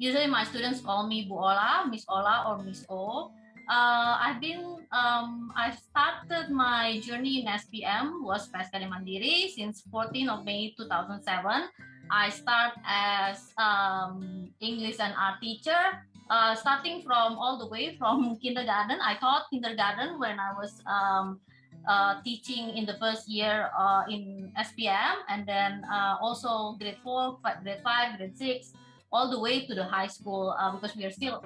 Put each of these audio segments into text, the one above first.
Usually my students call me Bu Ola, Miss Ola, or Miss O. I started my journey in SPM was Peskali Mandiri since 14th of May 2007. I start as English and art teacher, starting from all the way from kindergarten. I taught kindergarten when I was teaching in the first year in SPM, and then also grade 4, grade 5, grade 6, all the way to the high school because we are still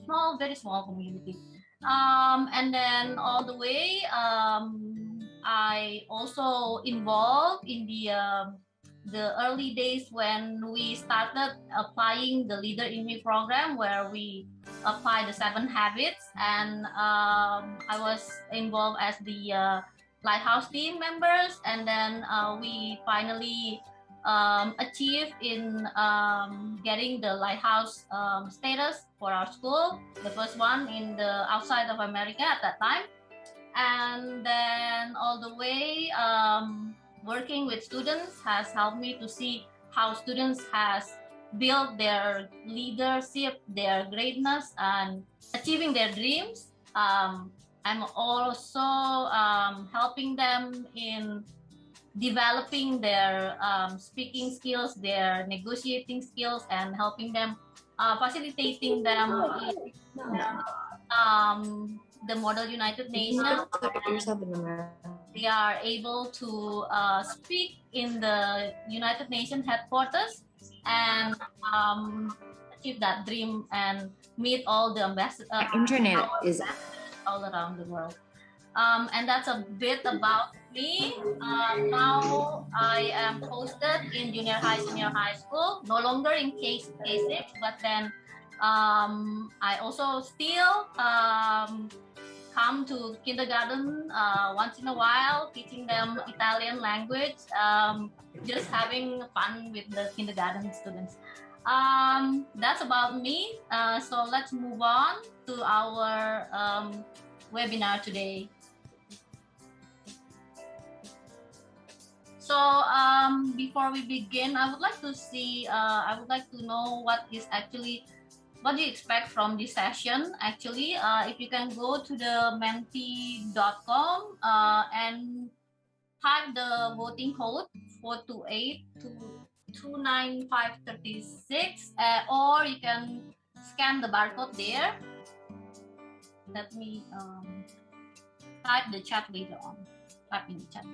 small, very small community. And then all the way, I also involved in the early days when we started applying the Leader in Me program, where we apply the 7 habits, and I was involved as the Lighthouse team members, and then we finally achieved in getting the Lighthouse status for our school, the first one in the outside of America at that time. And then all the way working with students has helped me to see how students has built their leadership, their greatness, and achieving their dreams. I'm also helping them in developing their speaking skills, their negotiating skills, and helping them, facilitating them in the Model United Nations. They are able to speak in the United Nations headquarters and achieve that dream and meet all the ambassadors. Internet is all around the world. And that's a bit about me. Now I am posted in junior high, senior high school, no longer in K6, but then I also still come to kindergarten once in a while, teaching them Italian language, just having fun with the kindergarten students. That's about me. So let's move on to our webinar today. So before we begin, I would like to know what do you expect from this session? Actually, if you can go to the menti.com and type the voting code 428-29536, or you can scan the barcode there. Let me type the chat later on. Type in the chat.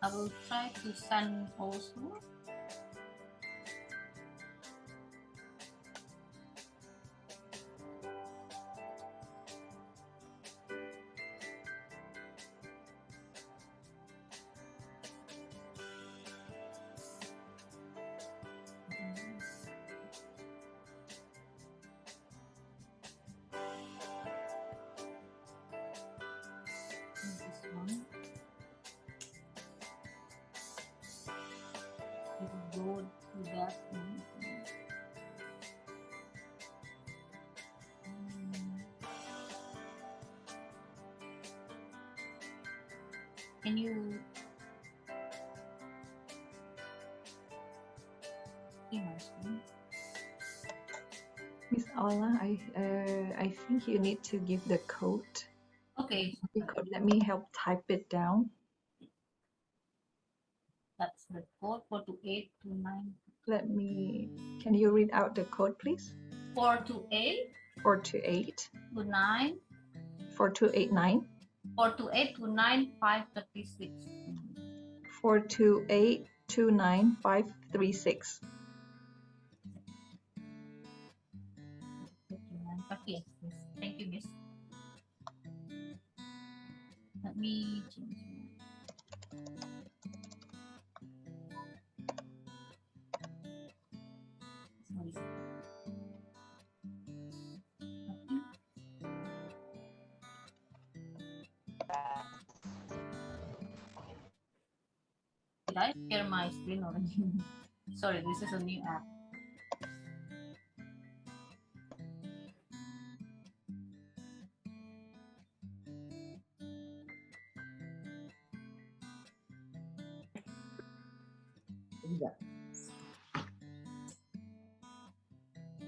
I will try to send also. Go to that one. Can you see my screen? Miss Ola, I think you need to give the code. Okay. The code. Let me help type it down. That's the code 42829. Can you read out the code, please? 428 428 29 4289 428 428 29536. Okay, yes. Thank you, miss. Let me change. Sorry. Did I share my screen already? Sorry, this is a new app.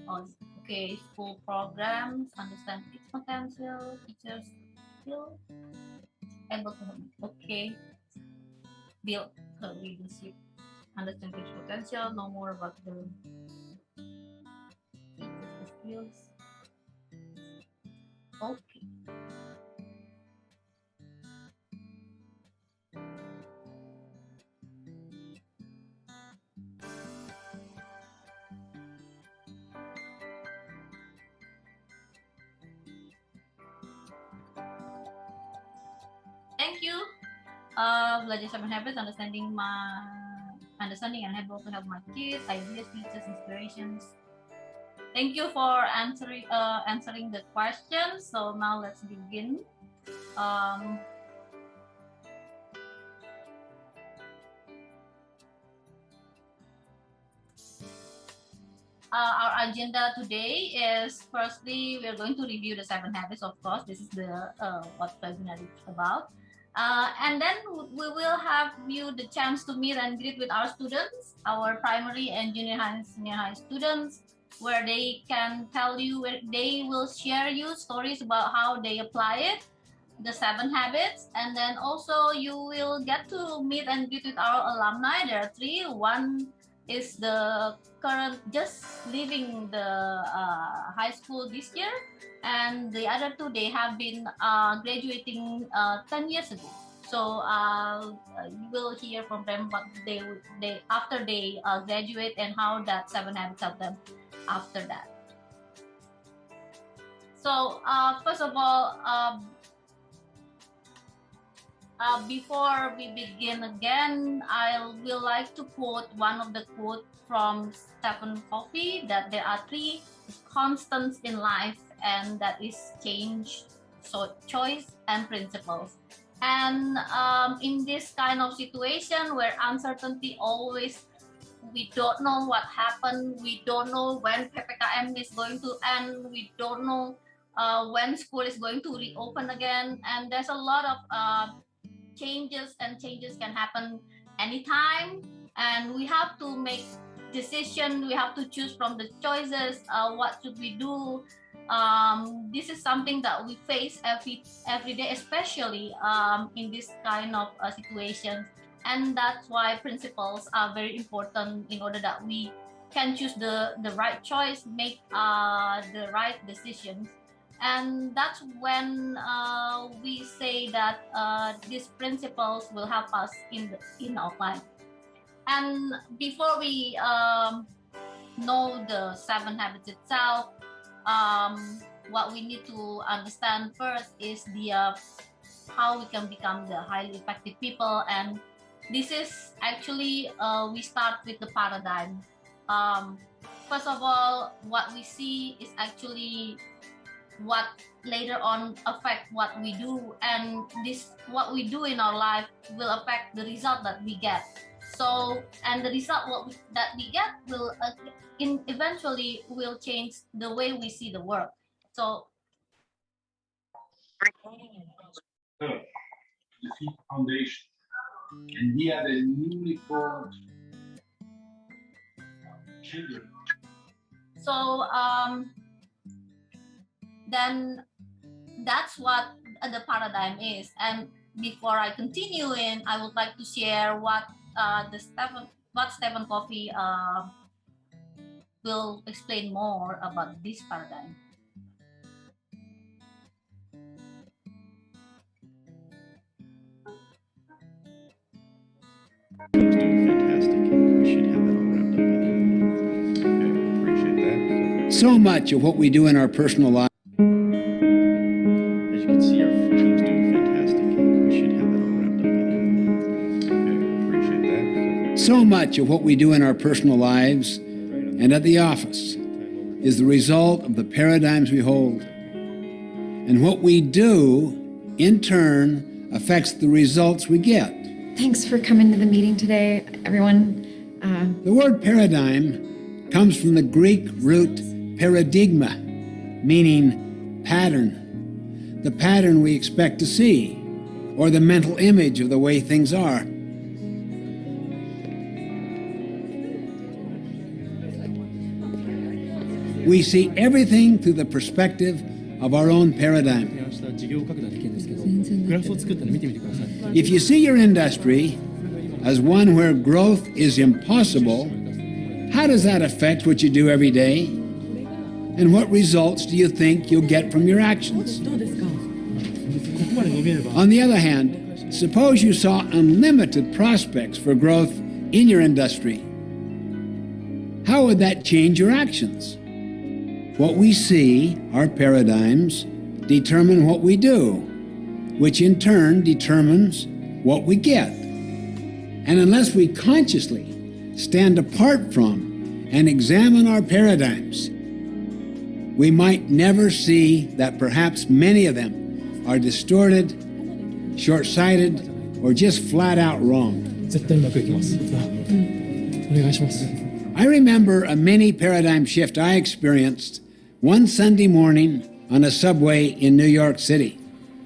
Oh, okay, school programs, understand its potential, teachers feel able to, okay, build her leadership, understand its potential, know more about the teachers' skills. Okay. Thank you. Belajar 7 habits, understanding and able to help my kids, ideas, teachers, inspirations. Thank you for answering the questions. So now let's begin. Our agenda today is, firstly, we're going to review the 7 habits, of course. This is the what webinar is about. And then we will have you the chance to meet and greet with our students, our primary and junior high and senior high students, where they can tell you, where they will share you stories about how they apply it, the 7 habits. And then also you will get to meet and greet with our alumni. There are 3. One is the current, just leaving the high school this year, and the other 2, they have been graduating 10 years ago. So you will hear from them what they after they graduate, and how that 7 habits help them after that. So first of all, before we begin again, I will like to quote one of the quotes from Stephen Covey, that there are 3 constants in life, and that is change, so choice, and principles. And in this kind of situation where uncertainty always, we don't know what happened, we don't know when PPKM is going to end, we don't know when school is going to reopen again, and there's a lot of changes can happen anytime, and we have to make decision, we have to choose from the choices, what should we do. This is something that we face every day, especially in this kind of situation, and that's why principles are very important, in order that we can choose the right choice, make the right decisions. And that's when we say that these principles will help us in our life. And before we know the 7 habits itself, what we need to understand first is the how we can become the highly effective people. And this is actually we start with the paradigm. First of all, what we see is actually what later on affect what we do, and this what we do in our life will affect the result that we get. So, and the result that we get will eventually will change the way we see the world. So the foundation, and we are the newly formed children. So then that's what the paradigm is. And before I continue in, I would like to share what Stephen Covey will explain more about this paradigm. So much of what we do in our personal life. As you can see, our team's doing fantastic. We should have that all wrapped up by then. Okay, appreciate that. So much of what we do in our personal lives and at the office is the result of the paradigms we hold. And what we do, in turn, affects the results we get. Thanks for coming to the meeting today, everyone. The word paradigm comes from the Greek root paradigma, meaning pattern, the pattern we expect to see, or the mental image of the way things are. We see everything through the perspective of our own paradigm. 提案した事業拡大できるんですけど、グラフを作ったの見てみてください。 If you see your industry as one where growth is impossible, how does that affect what you do every day? And what results do you think you'll get from your actions? ここまで伸びれば、 On the other hand, suppose you saw unlimited prospects for growth in your industry. How would that change your actions? What we see, our paradigms, determine what we do, which in turn determines what we get. And unless we consciously stand apart from and examine our paradigms, we might never see that perhaps many of them are distorted, short-sighted, or just flat out wrong. 絶対うまくいきます。お願いします。 I remember a mini paradigm shift I experienced one Sunday morning on a subway in New York City.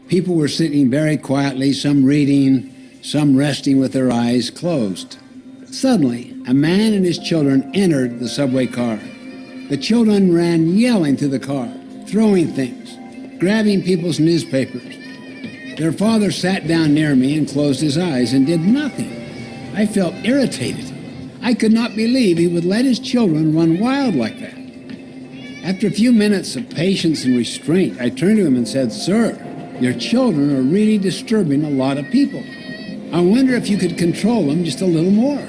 People were sitting very quietly, some reading, some resting with their eyes closed. Suddenly, a man and his children entered the subway car. The children ran yelling through the car, throwing things, grabbing people's newspapers. Their father sat down near me and closed his eyes and did nothing. I felt irritated. I could not believe he would let his children run wild like that. After a few minutes of patience and restraint, I turned to him and said, "Sir, your children are really disturbing a lot of people. I wonder if you could control them just a little more."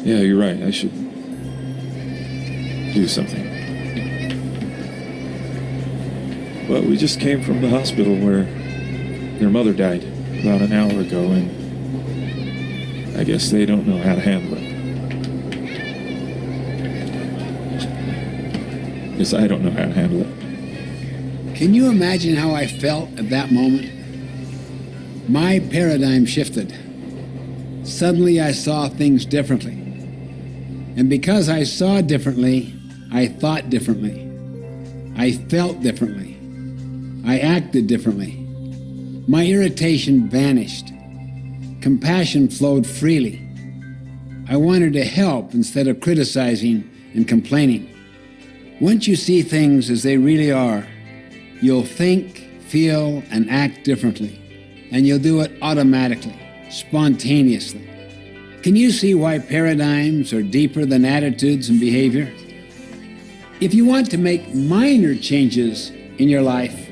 Yeah, you're right. I should do something. Well, we just came from the hospital where their mother died about an hour ago, and I guess they don't know how to handle it. Yes, I don't know how to handle it. Can you imagine how I felt at that moment? My paradigm shifted. Suddenly I saw things differently. And because I saw differently, I thought differently. I felt differently. I acted differently. My irritation vanished. Compassion flowed freely. I wanted to help instead of criticizing and complaining. Once you see things as they really are, you'll think, feel, and act differently. And you'll do it automatically, spontaneously. Can you see why paradigms are deeper than attitudes and behavior? If you want to make minor changes in your life,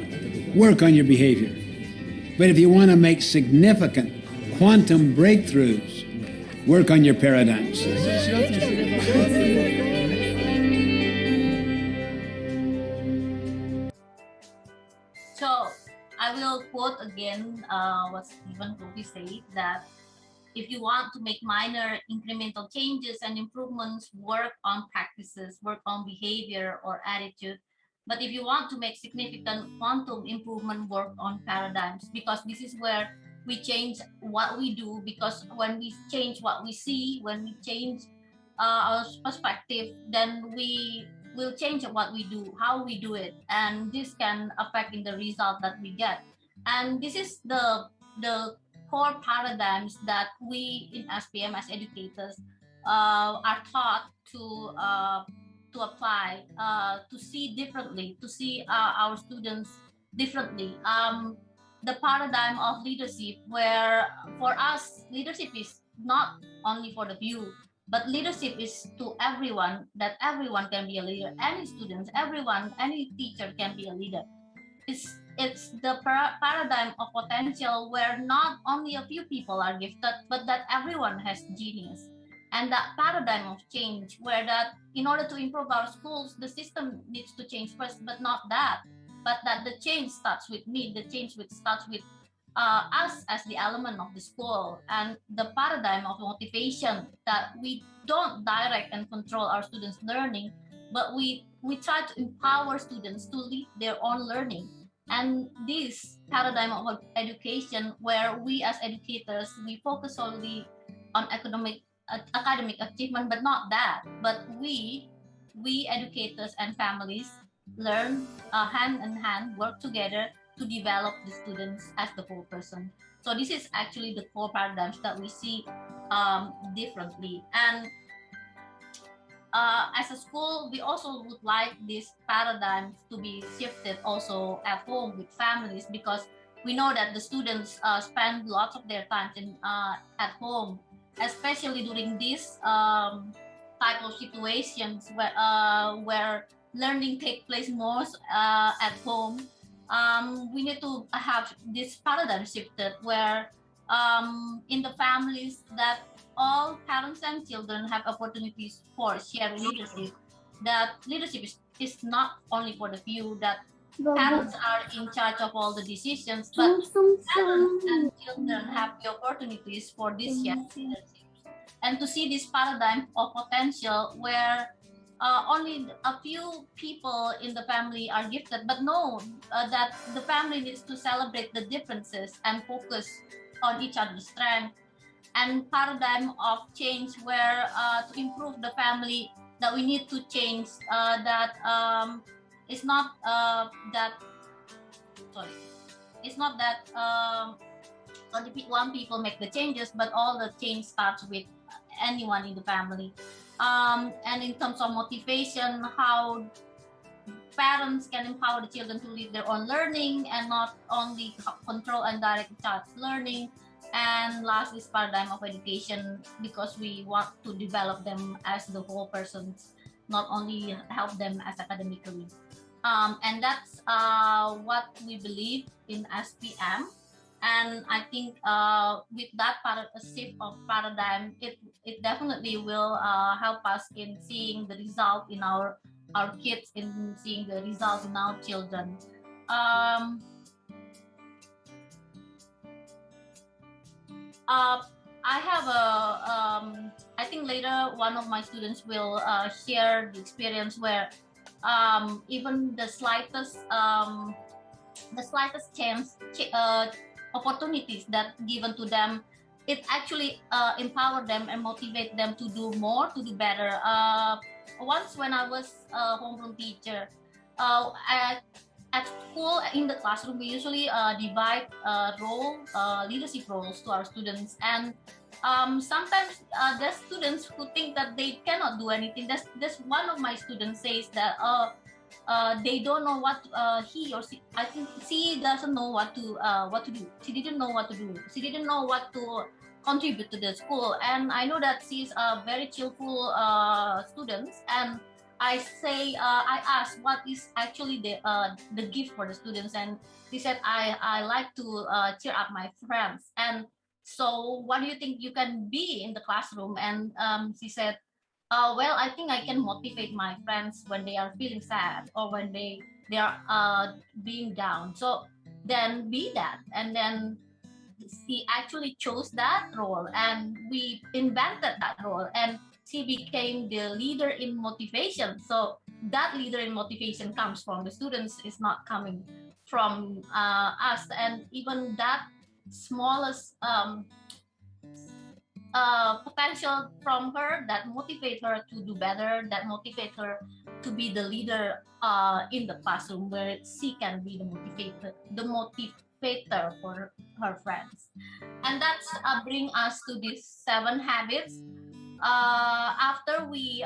work on your behavior. But if you want to make significant quantum breakthroughs, work on your paradigms. So I will quote again what Stephen Covey said, that if you want to make minor incremental changes and improvements, work on practices, work on behavior or attitude. But if you want to make significant quantum improvement, work on paradigms, because this is where we change what we do. Because when we change what we see, when we change our perspective, then we will change what we do, how we do it, and this can affect in the result that we get. And this is the core paradigms that we in SPM as educators are taught to apply, to see differently, to see our students differently. The paradigm of leadership, where for us leadership is not only for the few, but leadership is to everyone, that everyone can be a leader. Any students, everyone, any teacher can be a leader. It's the paradigm of potential, where not only a few people are gifted, but that everyone has genius. And that paradigm of change, where that in order to improve our schools, the system needs to change first, but not that, but that the change starts with me, the change starts with us as the element of the school, and the paradigm of motivation, that we don't direct and control our students' learning, but we try to empower students to lead their own learning. And this paradigm of education, where we as educators, we focus solely on academic achievement, but not that, but we educators and families learn hand in hand, work together to develop the students as the whole person. So this is actually the core paradigms that we see differently. And as a school, we also would like this paradigm to be shifted also at home with families, because we know that the students spend lots of their time at home, especially during this type of situations where learning takes place most at home. We need to have this paradigm shifted where in the families that all parents and children have opportunities for shared leadership. That leadership is not only for the few, that parents are in charge of all the decisions, but parents and children have the opportunities for this shared leadership. And to see this paradigm of potential where only a few people in the family are gifted, but no, that the family needs to celebrate the differences and focus on each other's strength, and paradigm of change where to improve the family, that we need to change that it's not that sorry it's not that only one people make the changes, but all the change starts with anyone in the family. And in terms of motivation, how parents can empower the children to lead their own learning and not only control and direct the child's learning. And last is paradigm of education, because we want to develop them as the whole persons, not only help them as academically. And that's what we believe in SPM. And I think with that shift of paradigm, it definitely will help us in seeing the result in our kids, in seeing the results in our children. I have I think later one of my students will share the experience where even the slightest chance, opportunities that given to them, it actually empower them and motivate them to do more, to do better. Once when I was a homeroom teacher, at school, in the classroom, we usually divide leadership roles to our students, and sometimes there's students who think that they cannot do anything. There's one of my students says that they don't know what he or she, I think she doesn't know what to do. She didn't know what to do. She didn't know what to contribute to the school. And I know that she's a very cheerful student, and I asked what is actually the gift for the students, and she said, I like to cheer up my friends. And so what do you think you can be in the classroom? And she said, well, I think I can motivate my friends when they are feeling sad or when they are being down. So then be that. And then she actually chose that role, and we invented that role, and she became the leader in motivation. So that leader in motivation comes from the students, it's not coming from us. And even that smallest potential from her that motivate her to do better, that motivate her to be the leader in the classroom, where she can be the motivator for her friends. And that's bring us to these 7 habits. After we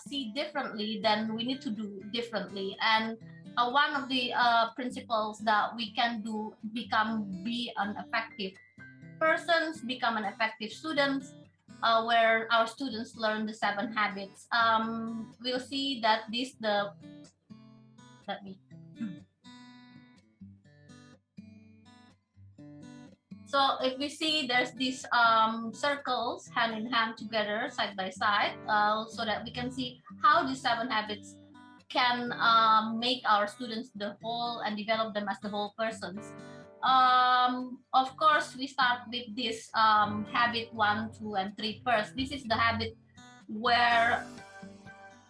see differently, then we need to do differently. And one of the principles that we can do be an effective persons, become an effective students, where our students learn the 7 habits. We'll see that So if we see there's these circles hand in hand together, side by side, so that we can see how these 7 habits can make our students the whole and develop them as the whole persons. Of course, we start with this habit 1, 2, and 3 first. This is the habit where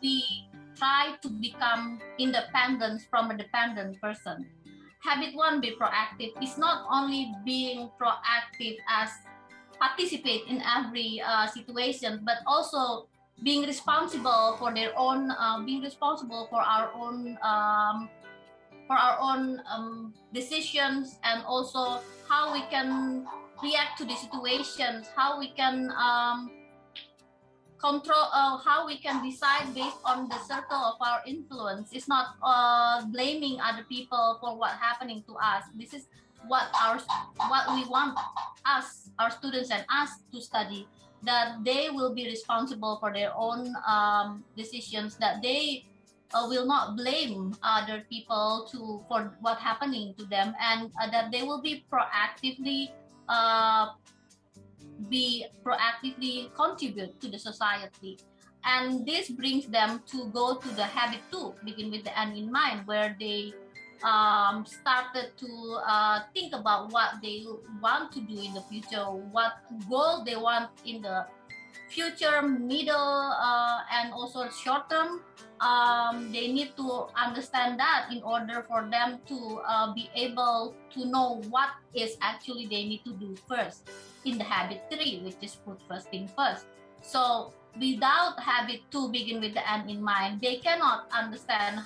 we try to become independent from a dependent person. Habit 1, be proactive. It's not only being proactive as participate in every situation, but also being responsible for their own, being responsible for our own decisions, and also how we can react to the situations, how we can control how we can decide based on the circle of our influence. It's not blaming other people for what happening to us. This is what we want us, our students and us to study, that they will be responsible for their own decisions, that they will not blame other people for what happening to them, and that they will be proactively contribute to the society. And this brings them to go to the habit 2, begin with the end in mind, where they started to think about what they want to do in the future, what goal they want in the future, middle, and also short term. They need to understand that in order for them to be able to know what is actually they need to do first in the habit 3, which is put first thing first. So without habit 2, begin with the end in mind, they cannot understand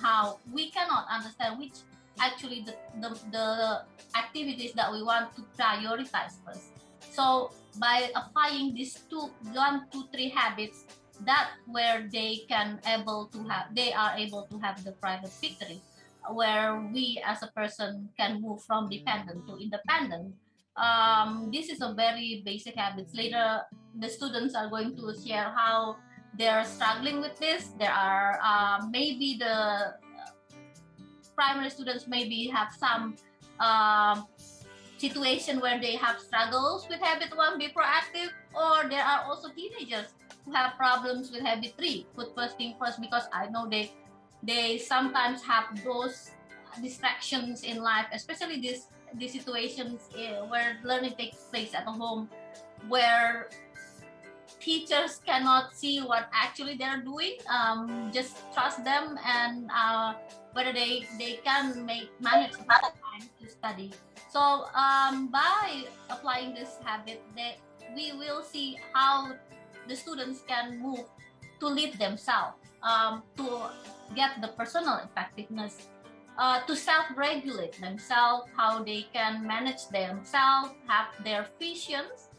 we cannot understand which actually the activities that we want to prioritize first. So by applying these 1, 2, 3 habits, that where they are able to have the private victory, where we as a person can move from dependent to independent. This is a very basic habits. Later, the students are going to share how they're struggling with this. There are maybe the primary students maybe have some situation where they have struggles with habit 1, be proactive, or there are also teenagers who have problems with habit 3, put first thing first, because I know they sometimes have those distractions in life, especially these situations where learning takes place at home, where teachers cannot see what actually they're doing. Just trust them, and whether they can manage time to study. So by applying this habit, we will see how the students can move to lead themselves, to get the personal effectiveness, to self-regulate themselves, how they can manage themselves, have their visions,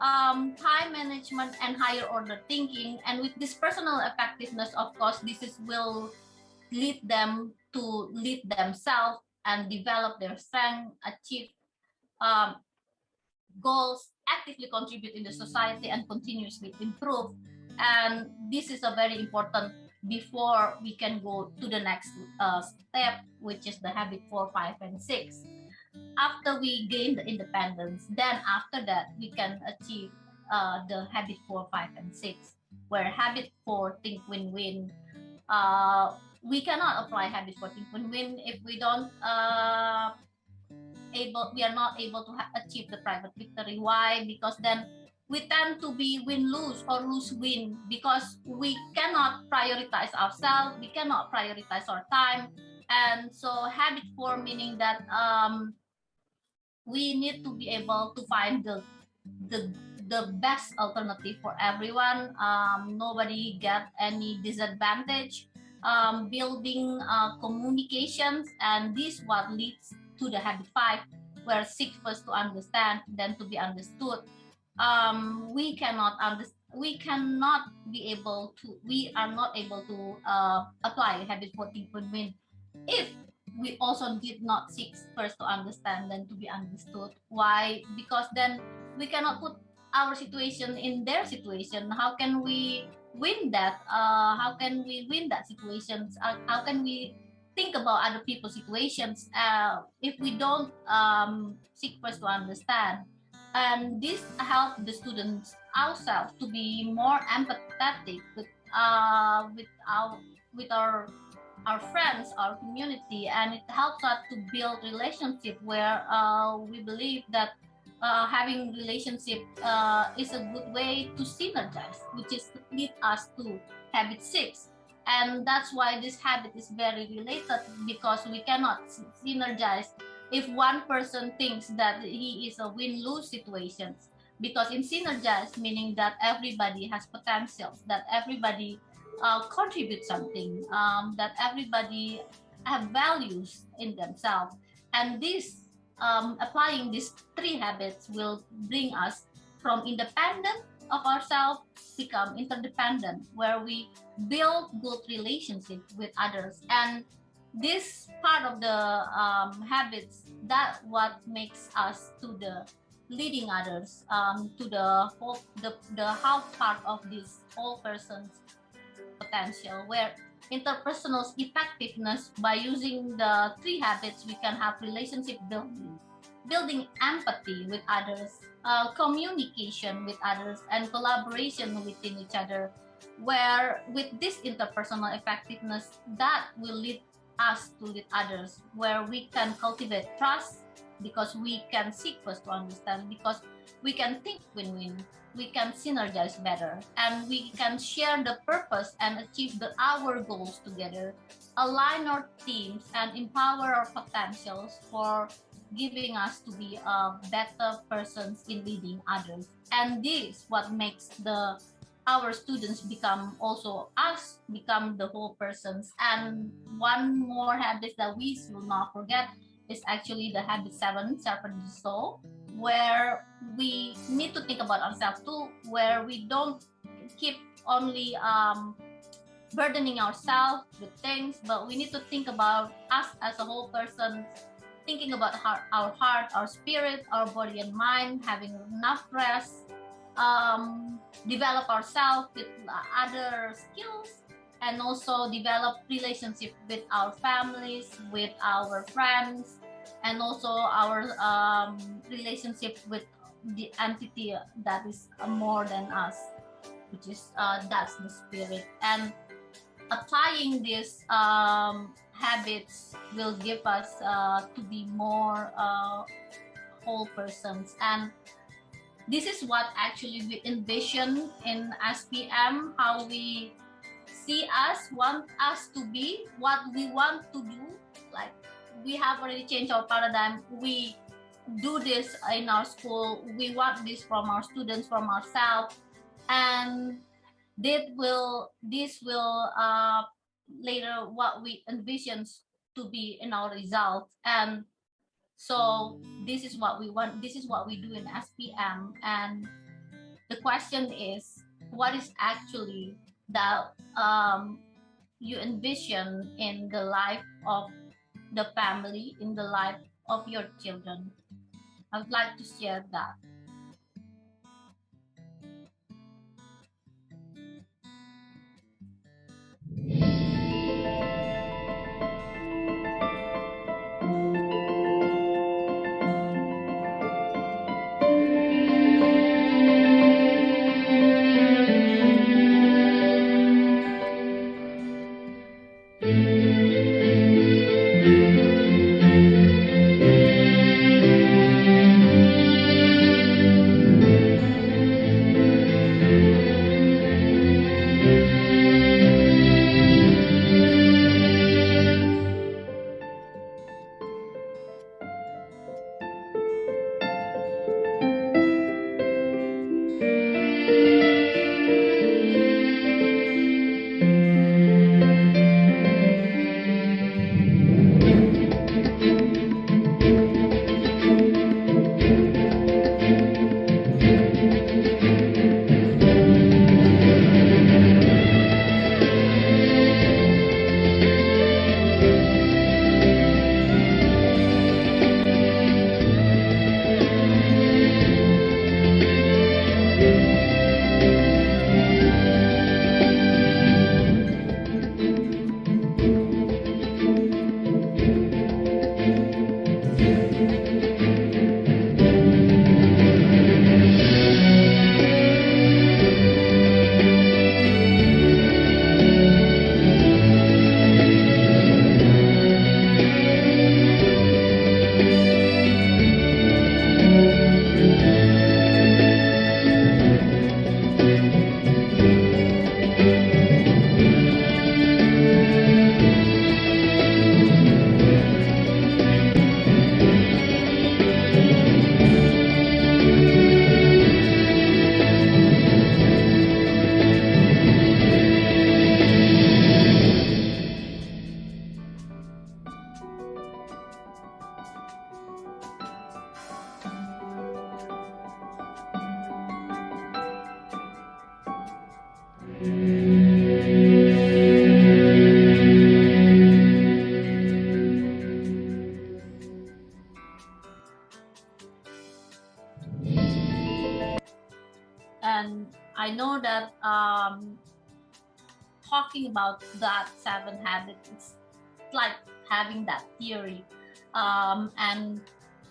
time management, and higher order thinking. And with this personal effectiveness, of course, will lead them to lead themselves and develop their strength, achieve goals, actively contribute in the society, and continuously improve. And this is a very important before we can go to the next step, which is the habit 4, 5, and 6. After we gain the independence, then after that we can achieve the habit 4, 5, and 6, where habit 4, think win-win. We cannot apply habit 4, think win-win if we are not able to achieve the private victory. Why? Because then we tend to be win-lose or lose-win, because we cannot prioritize ourselves, we cannot prioritize our time. And so habit 4, meaning that we need to be able to find the best alternative for everyone. Nobody get any disadvantage. Building communications, and this what leads to the habit 5, where seek first to understand, then to be understood. We are not able to apply habit 4, think win-win if we also did not seek first to understand, then to be understood. Why? Because then we cannot put our situation in their situation. How can we win that? How can we win that situation? How can we think about other people's situations if we don't seek first to understand? And this helps the students ourselves to be more empathetic with our friends, our community, and it helps us to build relationship where we believe that having relationship is a good way to synergize, which is to lead us to habit 6. And that's why this habit is very related, because we cannot synergize if one person thinks that he is a win-lose situation. Because in synergize, meaning that everybody has potentials, that everybody contribute something, that everybody have values in themselves. And this applying these 3 habits will bring us from independent of ourselves become interdependent, where we build good relationship with others. And this part of the habits, that what makes us to the leading others, to the whole, the half part of this whole person's potential, where interpersonal effectiveness, by using the 3 habits, we can have relationship building empathy with others, communication with others, and collaboration within each other, where with this interpersonal effectiveness, that will lead us to lead others, where we can cultivate trust, because we can seek first to understand, because we can think win-win, we can synergize better, and we can share the purpose and achieve our goals together, align our teams, and empower our potentials for giving us to be better persons in leading others. And this what makes our students become also us, become the whole persons. And one more habit that we will not forget is actually the habit 7, servant soul, where we need to think about ourselves too, where we don't keep only burdening ourselves with things, but we need to think about us as a whole person, thinking about our heart, our spirit, our body and mind, having enough rest, develop ourselves with other skills, and also develop relationship with our families, with our friends, and also our relationship with the entity that is more than us, which is that's the spirit. And applying these habits will give us to be more whole persons. And this is what actually we envision in SPM, how we see us, want us to be, what we want to do. Like, we have already changed our paradigm. We do this in our school. We want this from our students, from ourselves, and this will later what we envision to be in our results. And so this is what we want. This is what we do in SPM. And the question is, what is actually that you envision in the life of the family, in the life of your children? I would like to share that. talking about that 7 habits. It's like having that theory. And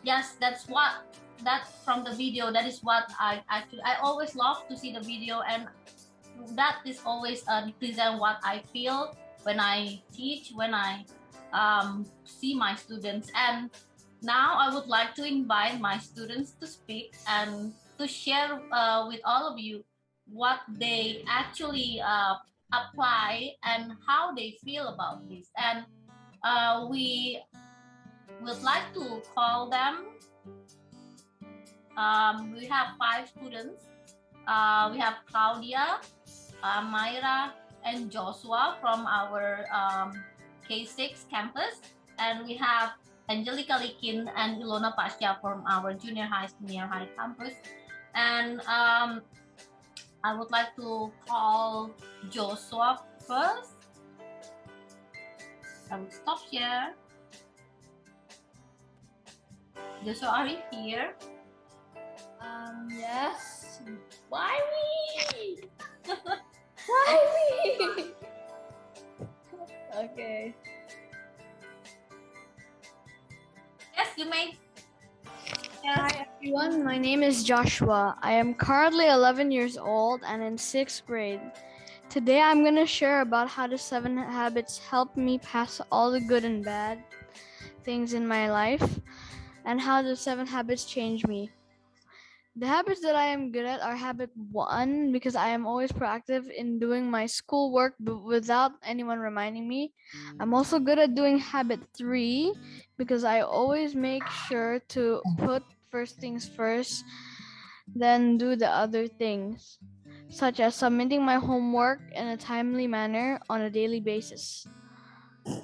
yes, that's from the video. That is what I always love to see the video, and that is always represent what I feel when I teach, when I see my students. And now I would like to invite my students to speak and to share with all of you what they actually apply and how they feel about this. And we would like to call them. We have 5 students. We have Claudia, Myra, and Joshua from our K6 campus. And we have Angelica Likin and Ilona Pasha from our junior high, senior high campus. And I would like to call Joshua first. I will stop here. Joshua, are you here? Yes. Why me? Why me? Okay. Yes, you may. Yes. Hi everyone, my name is Joshua. I am currently 11 years old and in 6th grade. Today I'm going to share about how the 7 habits help me pass all the good and bad things in my life, and how the 7 habits change me. The habits that I am good at are habit 1, because I am always proactive in doing my schoolwork but without anyone reminding me. I'm also good at doing habit 3, because I always make sure to put first things first, then do the other things, such as submitting my homework in a timely manner on a daily basis.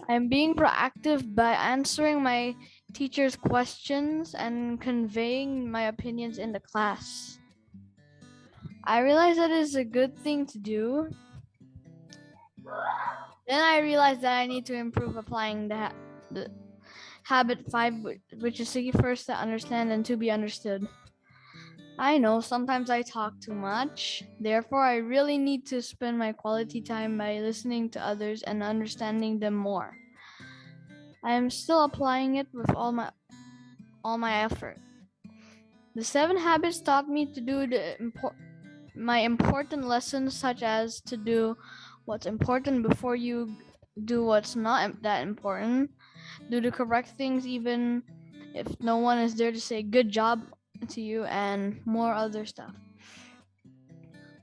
I'm being proactive by answering my teacher's questions and conveying my opinions in the class. I realized that is a good thing to do. Then I realized that I need to improve applying the habit 5, which is to first to understand and to be understood. I know sometimes I talk too much, therefore I really need to spend my quality time by listening to others and understanding them more. I am still applying it with all my effort. The 7 habits taught me to do my important lessons, such as to do what's important before you do what's not that important, do the correct things even if no one is there to say good job to you, and more other stuff.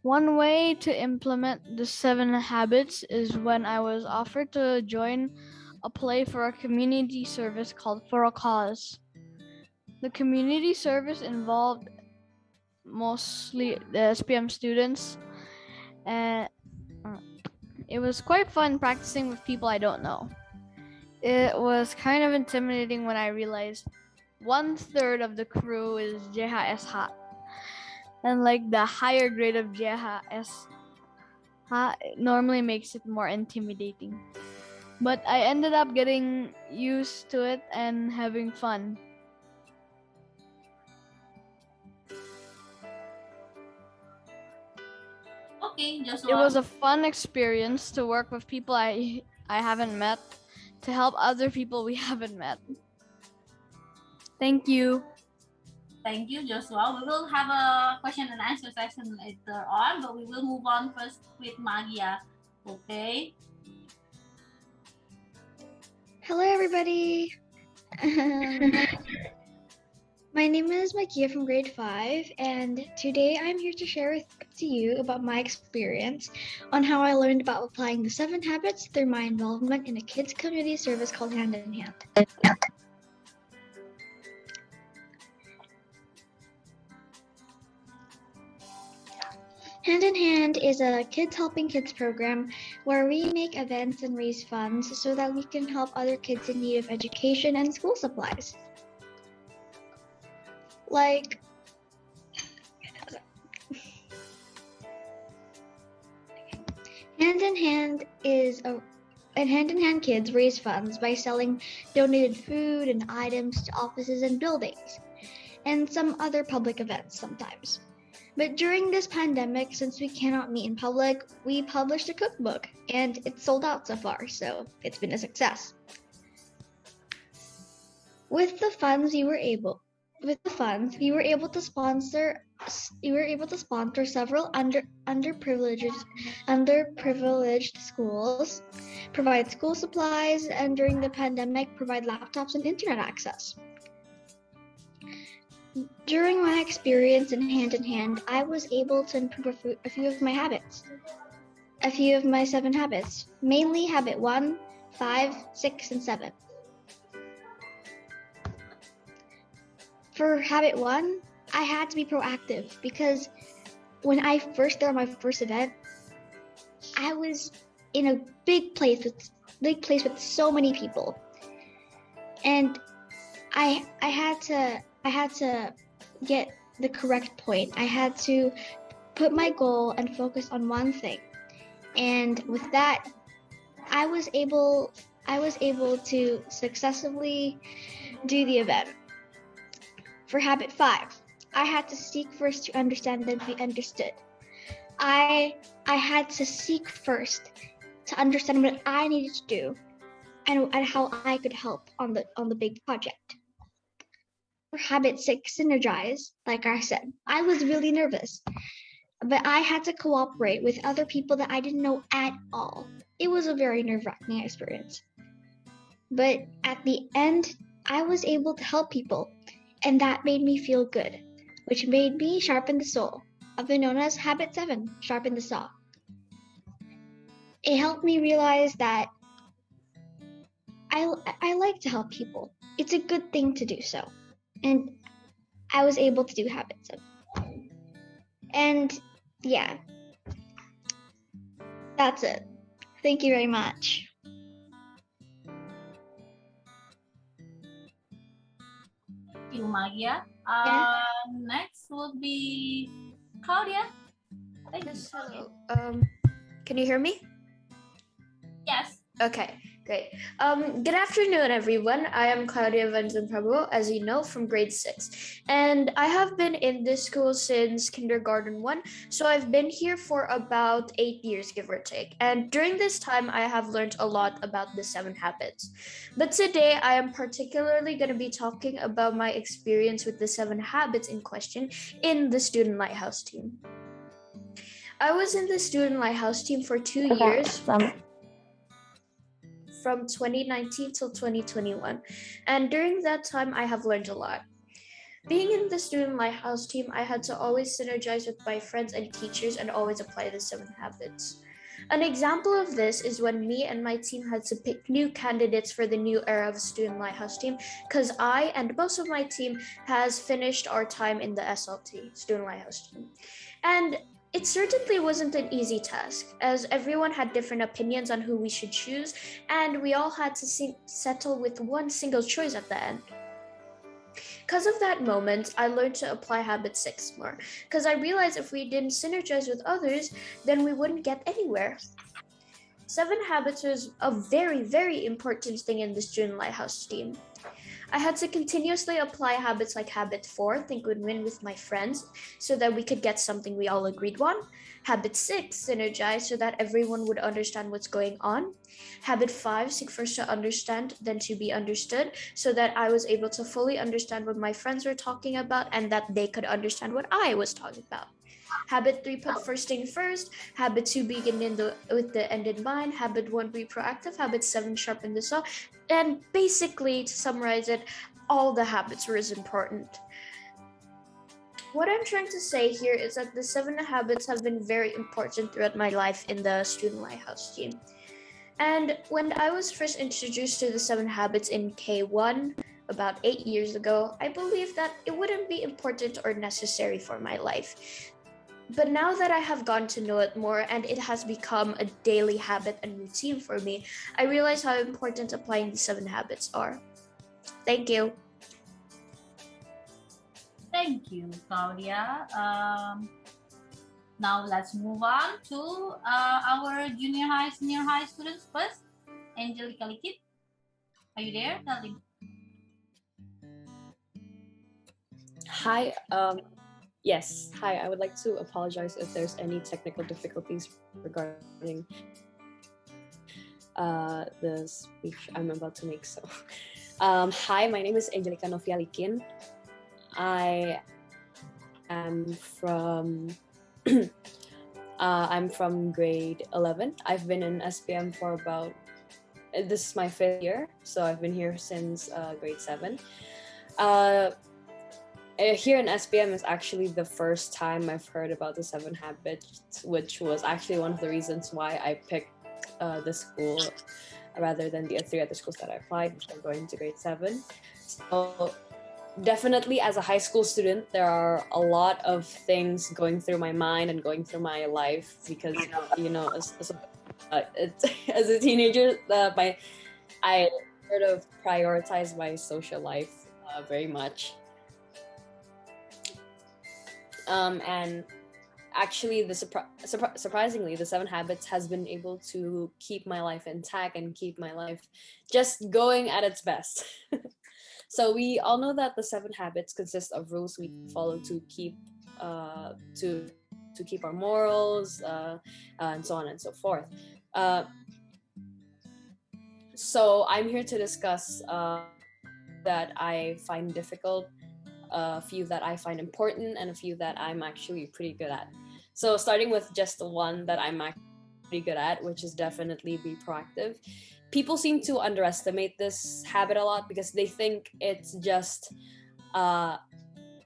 One way to implement the 7 habits is when I was offered to join a play for a community service called For a Cause. The community service involved mostly the SPM students, and it was quite fun practicing with people I don't know. It was kind of intimidating when I realized 1/3 of the crew is GSSY, and like the higher grade of GSSY normally makes it more intimidating. But I ended up getting used to it and having fun. Okay, Joshua. It was a fun experience to work with people I haven't met, to help other people we haven't met. Thank you. Thank you, Joshua. We will have a question and answer session later on, but we will move on first with Magia. Okay. Hello, everybody. My name is Makia from grade 5, and today I'm here to share to you about my experience on how I learned about applying the 7 habits through my involvement in a kids community service called Hand in Hand. Hand in Hand is a Kids Helping Kids program where we make events and raise funds so that we can help other kids in need of education and school supplies. Like, Hand in Hand kids raise funds by selling donated food and items to offices and buildings, and some other public events sometimes. But during this pandemic, since we cannot meet in public, we published a cookbook and it's sold out so far, so it's been a success. With the funds, we were able to sponsor several underprivileged schools, provide school supplies, and during the pandemic, provide laptops and internet access. During my experience in hand, I was able to improve a few of my habits. A few of my 7 habits, mainly habit 1, 5, 6, and 7. For habit 1, I had to be proactive because when I first started my first event, I was in a big place with so many people. And I had to get the correct point. I had to put my goal and focus on one thing. And with that, I was able to successfully do the event. For habit 5, I had to seek first to understand and be understood. I had to seek first to understand what I needed to do and how I could help on the big project. For habit 6, synergize, like I said, I was really nervous, but I had to cooperate with other people that I didn't know at all. It was a very nerve-wracking experience. But at the end, I was able to help people, and that made me feel good, which made me sharpen the soul, often known as habit 7, sharpen the saw. It helped me realize that I like to help people. It's a good thing to do so. And I was able to do habit 7. And yeah, that's it. Thank you very much. Thank you, Magia. Next will be Claudia. Thank you. Yes, hello. Can you hear me? Yes. Okay, great. Good afternoon, everyone. I am Claudia Vanzenprabhu, as you know, from grade 6. And I have been in this school since kindergarten 1, so I've been here for about 8 years, give or take. And during this time, I have learned a lot about the 7 habits. But today, I am particularly going to be talking about my experience with the 7 habits in question in the Student Lighthouse team. I was in the Student Lighthouse team for 2 years. From 2019 till 2021. And during that time, I have learned a lot. Being in the Student Lighthouse team, I had to always synergize with my friends and teachers and always apply the 7 habits. An example of this is when me and my team had to pick new candidates for the new era of Student Lighthouse team, because I and most of my team has finished our time in the SLT, Student Lighthouse team. And it certainly wasn't an easy task, as everyone had different opinions on who we should choose, and we all had to settle with one single choice at the end. Because of that moment, I learned to apply habit 6 more, because I realized if we didn't synergize with others, then we wouldn't get anywhere. 7 habits was a very, very important thing in the Student Lighthouse team. I had to continuously apply habits like habit 4, think win-win with my friends, so that we could get something we all agreed on. Habit 6, synergize, so that everyone would understand what's going on. Habit 5, seek first to understand, then to be understood, so that I was able to fully understand what my friends were talking about and that they could understand what I was talking about. Habit 3, put first thing first. Habit 2, begin with the end in mind. Habit 1, be proactive. Habit 7, sharpen the saw. And basically, to summarize it, all the habits were as important. What I'm trying to say here is that the 7 habits have been very important throughout my life in the Student Lighthouse team. And when I was first introduced to the 7 habits in K1, about 8 years ago, I believed that it wouldn't be important or necessary for my life. But now that I have gotten to know it more and it has become a daily habit and routine for me, I realize how important applying the 7 habits are. Thank you. Thank you, Claudia. Now let's move on to our junior high, senior high students first. Angelica Likit, are you there, darling? Hi, Yes. Hi, I would like to apologize if there's any technical difficulties regarding the speech I'm about to make. So, hi, my name is Angelica Novialikin. I am from I'm from grade 11. I've been in SPM for about, this is my 5th year, so I've been here since grade 7. Here in SPM is actually the first time I've heard about the 7 habits, which was actually one of the reasons why I picked this school rather than the 3 other schools that I applied before going to grade 7. So definitely as a high school student, there are a lot of things going through my mind and going through my life because, as a teenager, I sort of prioritize my social life very much. And actually, surprisingly, the 7 habits has been able to keep my life intact and keep my life just going at its best. So we all know that the 7 habits consist of rules we follow to keep to keep our morals and so on and so forth. So I'm here to discuss that I find difficult, a few that I find important, and a few that I'm actually pretty good at. So starting with just the one that I'm actually pretty good at, which is definitely be proactive. People seem to underestimate this habit a lot because they think it's just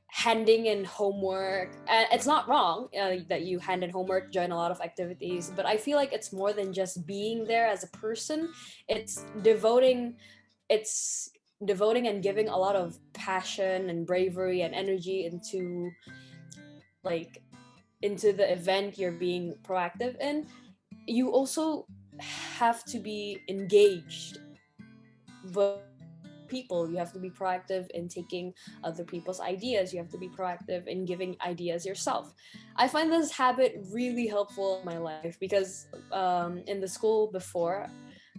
handing in homework. And it's not wrong that you hand in homework, join a lot of activities, but I feel like it's more than just being there as a person. It's devoting and giving a lot of passion and bravery and energy into the event you're being proactive in. You also have to be engaged with people. You have to be proactive in taking other people's ideas. You have to be proactive in giving ideas yourself. I find this habit really helpful in my life because in the school before,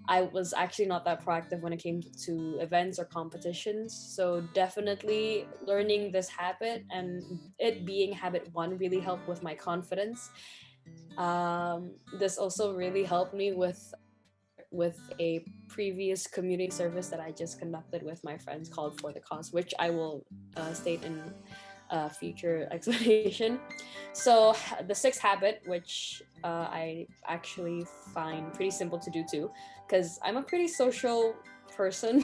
I was actually not that proactive when it came to events or competitions. So definitely learning this habit and it being habit 1 really helped with my confidence. This also really helped me with a previous community service that I just conducted with my friends called For the Cause, which I will state in a future explanation. So the 6th habit, which I actually find pretty simple to do too, because I'm a pretty social person.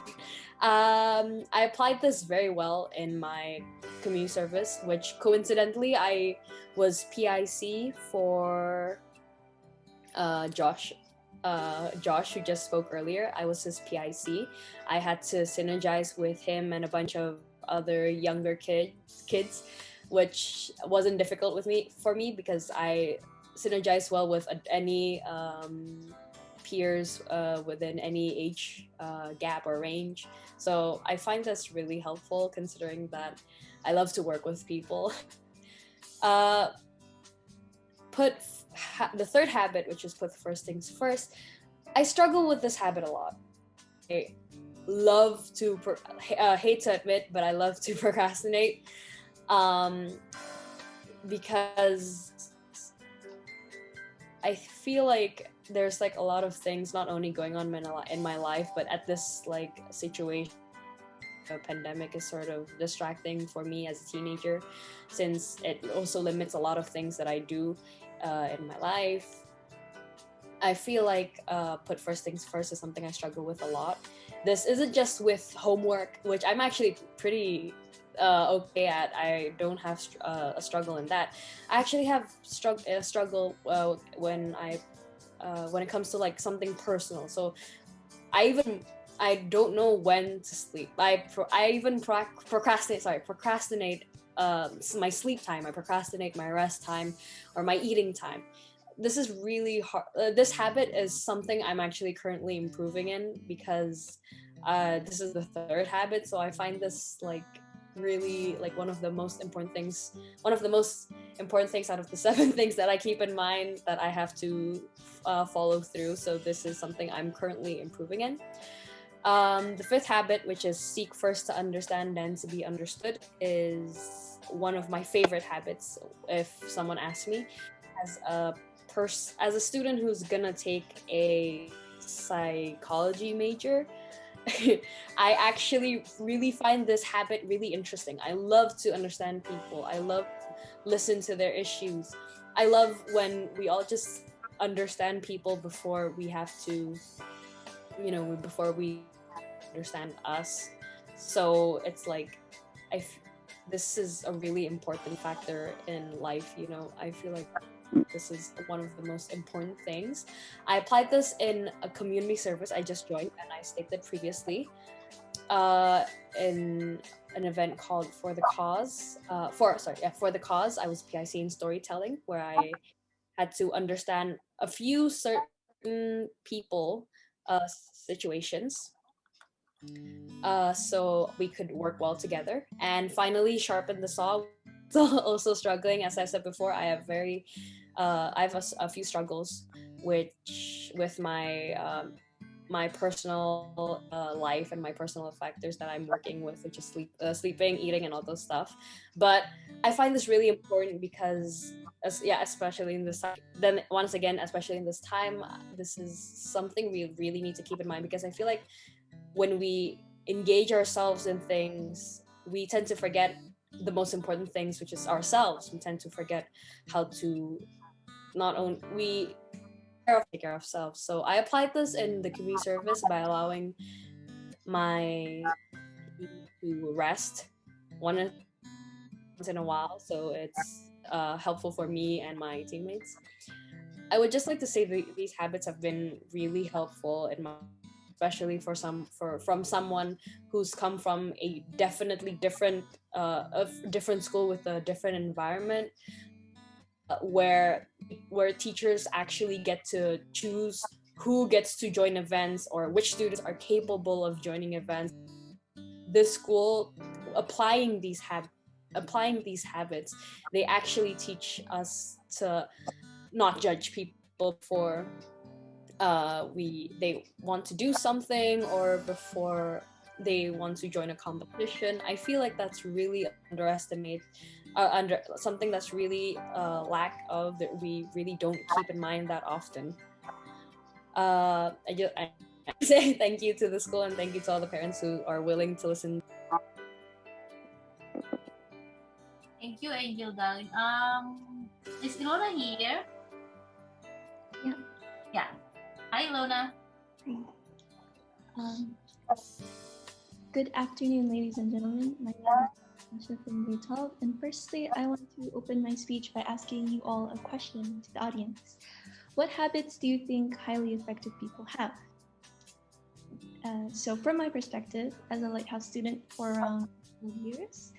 I applied this very well in my community service, which coincidentally I was PIC for Josh, who just spoke earlier. I was his PIC. I had to synergize with him and a bunch of other younger kids, which wasn't difficult for me because I synergize well with any peers within any age gap or range. So I find this really helpful considering that I love to work with people. The 3rd habit, which is put first things first. I struggle with this habit a lot. I love to hate to admit, but I love to procrastinate because I feel like there's like a lot of things not only going on in my life, but at this like situation, a pandemic is sort of distracting for me as a teenager, since it also limits a lot of things that I do in my life. I feel like put first things first is something I struggle with a lot. This isn't just with homework, which I'm actually pretty okay at. I don't have a struggle in that. I actually have struggle when it comes to like something personal. So I don't know when to sleep. I even procrastinate my sleep time. I procrastinate my rest time or my eating time. This is really hard. This habit is something I'm actually currently improving in because this is the 3rd habit. So I find this like really like one of the most important things out of the 7 things that I keep in mind that I have to follow through. So this is something I'm currently improving in. The 5th habit, which is seek first to understand then to be understood, is one of my favorite habits, if someone asks me, as a student who's gonna take a psychology major. I actually really find this habit really interesting. I love to understand people. I love to listen to their issues. I love when we all just understand people before we have to, before we understand us. So it's like, this is a really important factor in life. I feel like this is one of the most important things. I applied this in a community service I just joined, and I stated previously, in an event called For the Cause. For the Cause, I was PIC in storytelling, where I had to understand a few certain people, situations, so we could work well together and finally sharpen the saw. Also struggling, as I said before, I have a few struggles with my my personal life and my personal factors that I'm working with, which is sleeping, eating, and all those stuff. But I find this really important because, especially in this time, then once again, especially in this time, this is something we really need to keep in mind, because I feel like when we engage ourselves in things, we tend to forget the most important things, which is ourselves. We tend to forget how to take care of ourselves. So I applied this in the community service by allowing my to rest once in a while, so it's helpful for me and my teammates. I would just like to say these habits have been really helpful in my, especially from someone who's come from a definitely different school with a different environment, where teachers actually get to choose who gets to join events or which students are capable of joining events. This school, applying these habits, they actually teach us to not judge people before they want to do something or before they want to join a competition. I feel like that's really something that's really lack of, that we really don't keep in mind that often. I say thank you to the school, and thank you to all the parents who are willing to listen. Thank you, Angel, darling. Is Ilona here? Yeah. Hi, Ilona. Good afternoon, ladies and gentlemen. My name is Asha from grade 12, and firstly, I want to open my speech by asking you all a question to the audience. What habits do you think highly effective people have? So from my perspective, as a Lighthouse student for around 12 years,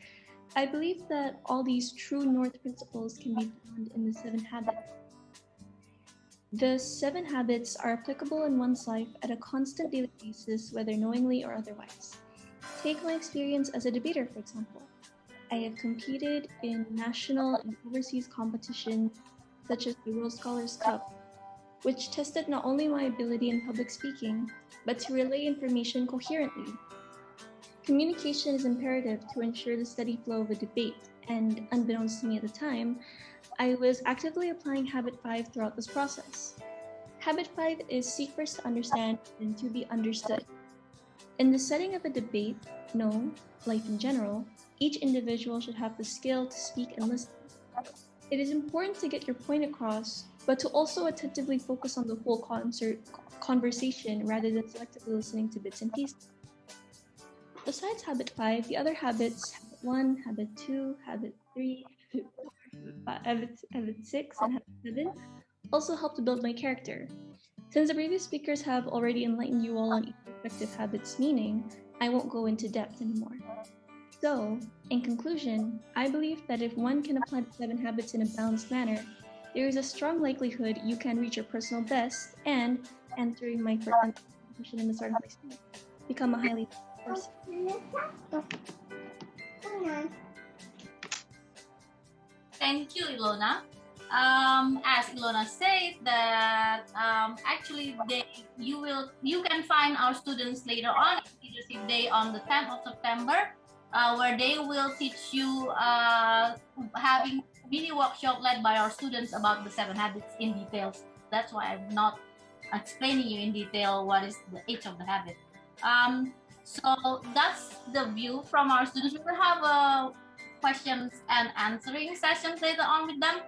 I believe that all these true North principles can be found in the 7 habits. The 7 habits are applicable in one's life at a constant daily basis, whether knowingly or otherwise. Take my experience as a debater, for example. I have competed in national and overseas competitions, such as the World Scholars Cup, which tested not only my ability in public speaking, but to relay information coherently. Communication is imperative to ensure the steady flow of a debate, and unbeknownst to me at the time, I was actively applying Habit 5 throughout this process. Habit 5 is seek first to understand and to be understood. In the setting of a debate, life in general, each individual should have the skill to speak and listen. It is important to get your point across, but to also attentively focus on the whole conversation rather than selectively listening to bits and pieces. Besides Habit 5, the other habits, Habit 1, Habit 2, Habit 3, Habit 6, and Habit 7, also help to build my character. Since the previous speakers have already enlightened you all on each respective habit's meaning, I won't go into depth anymore. So, in conclusion, I believe that if one can apply the 7 habits in a balanced manner, there is a strong likelihood you can reach your personal best and, entering my first competition in the start of my speech, become a highly person. Thank you, Ilona. As Ilona said, that actually you can find our students later on Leadership Day on the 10th of September where they will teach you having mini workshop led by our students about the 7 habits in details. That's why I'm not explaining you in detail what is each of the habit. So that's the view from our students. We will have a questions and answering sessions later on with them.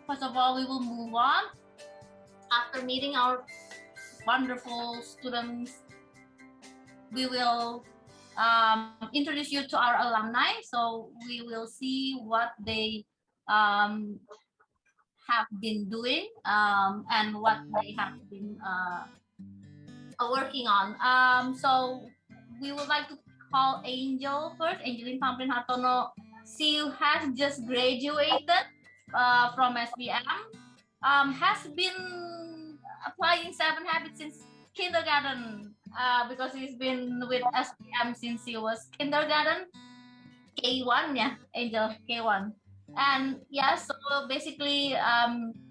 First of all, we will move on. After meeting our wonderful students, we will introduce you to our alumni. So we will see what they have been doing and what they have been working on. So we would like to call Angel first, Angeline Pamplin Hartono. She has just graduated from SPM, has been applying 7 habits since kindergarten because he's been with SPM since he was kindergarten, K1, yeah, Angel, K1. And yeah, so basically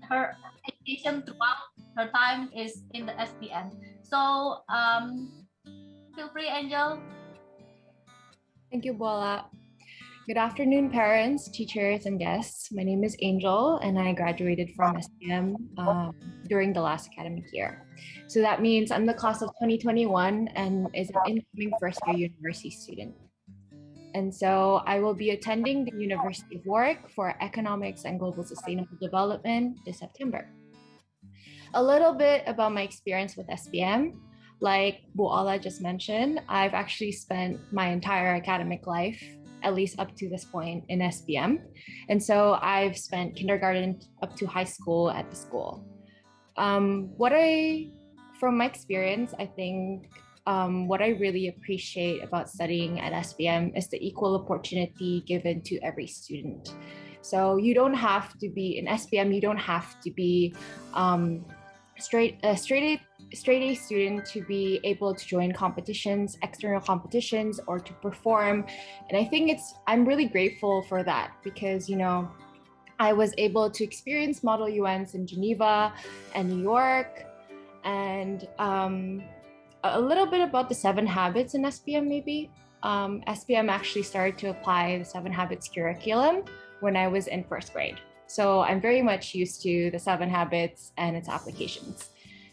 her education throughout her time is in the SPM. So feel free, Angel. Thank you, Bola. Good afternoon, parents, teachers, and guests. My name is Angel, and I graduated from SPM during the last academic year. So that means I'm the class of 2021 and is an incoming first-year university student. And so I will be attending the University of Warwick for Economics and Global Sustainable Development this September. A little bit about my experience with SPM. Like Ibu Ola just mentioned, I've actually spent my entire academic life, at least up to this point, in SPM. And so I've spent kindergarten up to high school at the school. From my experience, I think what I really appreciate about studying at SPM is the equal opportunity given to every student. So you don't have to be in SPM, you don't have to be straight A student to be able to join competitions, external competitions, or to perform. And I think I'm really grateful for that because, I was able to experience Model UNs in Geneva and New York. And a little bit about the 7 habits in SPM maybe. SPM actually started to apply the 7 habits curriculum when I was in 1st grade. So I'm very much used to the 7 habits and its applications.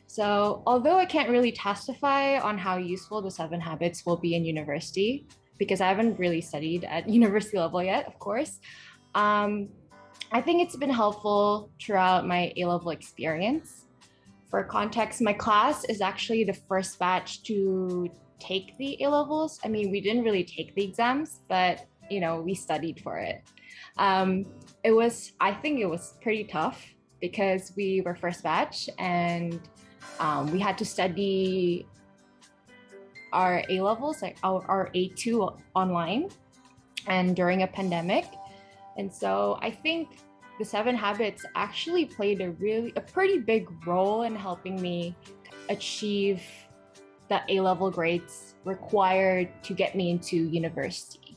So although I can't really testify on how useful the 7 habits will be in university, because I haven't really studied at university level yet, of course, I think it's been helpful throughout my A-level experience. For context, my class is actually the first batch to take the A-levels. I mean, we didn't really take the exams, but we studied for it. I think it was pretty tough because we were first batch and we had to study our A-levels, like our A2 online and during a pandemic. And so I think the 7 habits actually played a pretty big role in helping me achieve the A-level grades required to get me into university.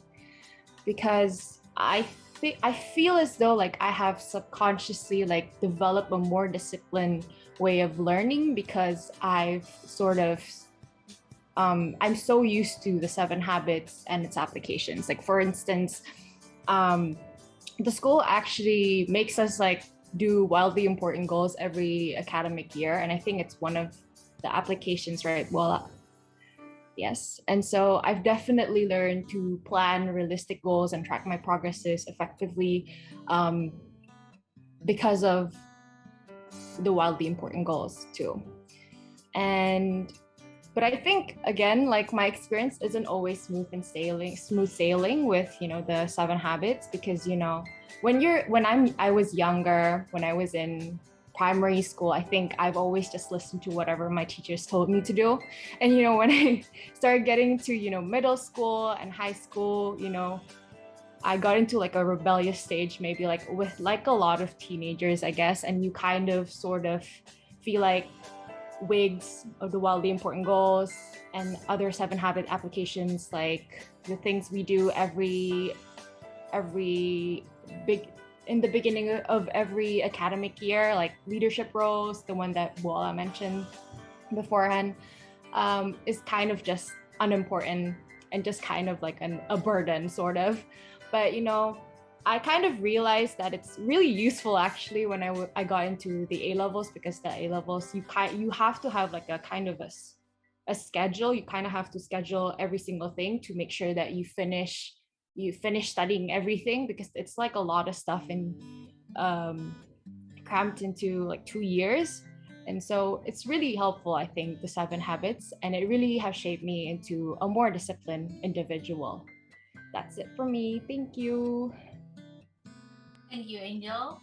Because I feel as though I have subconsciously developed a more disciplined way of learning because I've sort of I'm so used to the 7 habits and its applications. Like for instance, the school actually makes us do wildly important goals every academic year, and I think it's one of the applications, right? Well, yes. And so I've definitely learned to plan realistic goals and track my progresses effectively because of the wildly important goals too. But I think again, my experience isn't always smooth sailing with, the 7 habits, because, I was younger, when I was in primary school, I think I've always just listened to whatever my teachers told me to do. And, when I started getting to, middle school and high school, I got into a rebellious stage, maybe with a lot of teenagers, I guess. And you kind of sort of feel like WIGs of the wildly important goals and other 7 habit applications, the things we do in the beginning of every academic year, like leadership roles, the one that Bola mentioned beforehand, is kind of just unimportant and just kind of like a burden sort of. But I kind of realized that it's really useful actually when I got into the A levels, because the A levels you have to have like a kind of a schedule. You kind of have to schedule every single thing to make sure that you finish studying everything, because it's like a lot of stuff cramped into like 2 years. And so it's really helpful, I think, the 7 habits, and it really has shaped me into a more disciplined individual. That's it for me. Thank you. Thank you, Angel.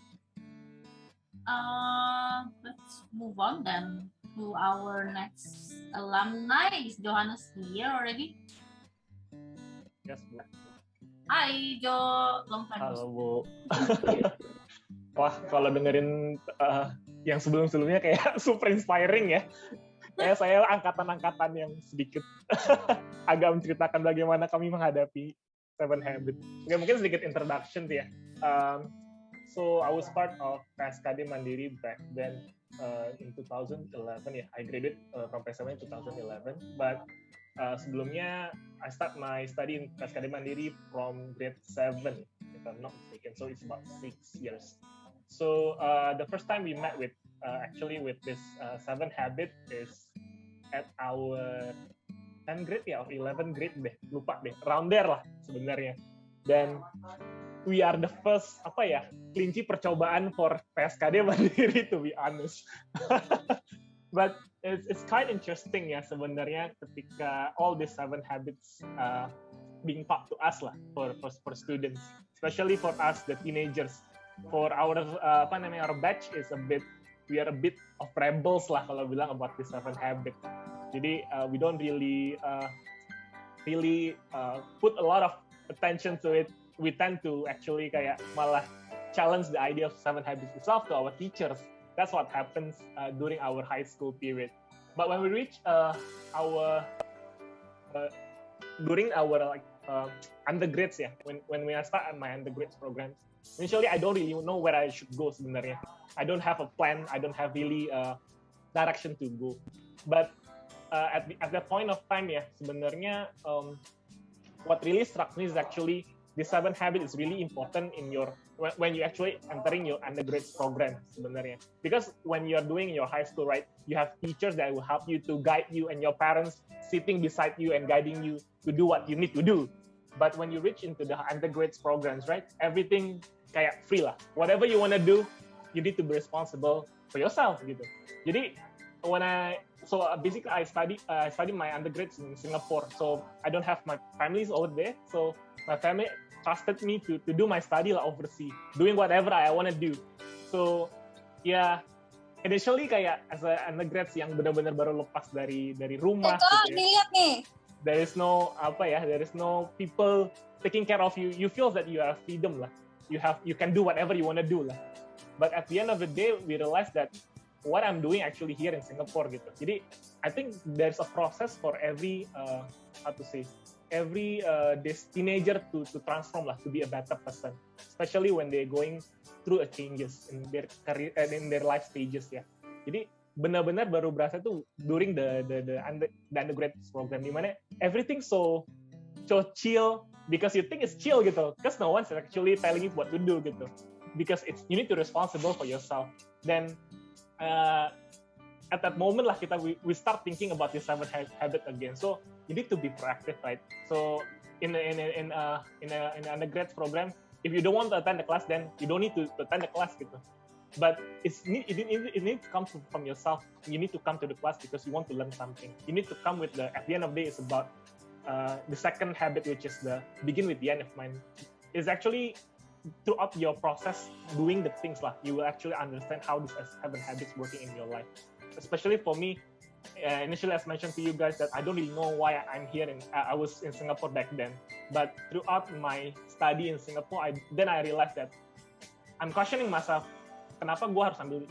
Let's move on then to our next alumni. Is Johannes here already? Yes, Bu. Hai Jo, long time. Halo Bu. Wah, kalau dengerin yang sebelum-sebelumnya kayak super inspiring ya. Kayak saya angkatan-angkatan yang sedikit agak menceritakan bagaimana kami menghadapi 7 Habits. Oke, mungkin sedikit introduction ya. So I was part of PSKD Mandiri back then in 2011 ya. I graduated from PSKD in 2011, but sebelumnya I start my study in PSKD Mandiri from grade 7 if I'm not mistaken. So it's about 6 years. So the first time we met with with this 7 habit is at our 10 grade ya, or 11 grade deh, lupa deh, around there lah sebenarnya. Dan we are the first kelinci percobaan for PSKD Mandiri, to be honest. But it's quite interesting ya sebenarnya ketika all these 7 habits being taught to us lah for students, especially for us the teenagers. For our our batch is we are a bit of rebels lah kalau bilang about this 7 habit. Jadi we don't really put a lot of attention to it. We tend to actually kayak malah challenge the idea of 7 habits itself to our teachers. That's what happens during our high school period. But when we reach during our undergrads ya, when we start my undergrads programs, initially I don't really know where I should go sebenarnya. I don't have a plan. I don't have really direction to go. But at that point of time ya, sebenarnya what really struck me is actually the 7 habit is really important in your when you actually entering your undergraduate program sebenarnya. Because when you are doing your high school, right, you have teachers that will help you to guide you, and your parents sitting beside you and guiding you to do what you need to do. But when you reach into the undergraduate programs, right, everything kayak free lah. Whatever you want to do, you need to be responsible for yourself gitu. Jadi basically I study my undergrads in Singapore. So I don't have my families over there. So my family trusted me to do my study lah overseas, doing whatever I want to do. So initially kayak as a undergrads yang benar-benar baru lepas dari rumah. Gitu ya. Nih. There is no people taking care of you. You feel that you have freedom lah. You can do whatever you want to do lah. But at the end of the day, we realized that what I'm doing actually here in Singapore gitu. Jadi I think there's a process for every this teenager to transform lah, to be a better person, especially when they're going through a changes in their career and in their life stages ya. Jadi benar-benar baru berasa tuh during the undergraduate program, di mana everything so chill because you think it's chill gitu, because no one's actually telling you what to do gitu, because you need to responsible for yourself. Then at that moment lah we start thinking about this 7 habit again. So you need to be proactive, right? So in an undergrad program, if you don't want to attend the class, then you don't need to attend the class gitu. But it needs to come from yourself. You need to come to the class because you want to learn something. You need to come with at the end of the day, it's about the second habit, which is the begin with the end of mind. Is actually throughout your process doing the things lah, you will actually understand how these 7 habits working in your life. Especially for me, initially as mentioned to you guys that I don't really know why I'm here. I was in Singapore back then. But throughout my study in Singapore, I realized that I'm questioning myself. Kenapa gue harus ambil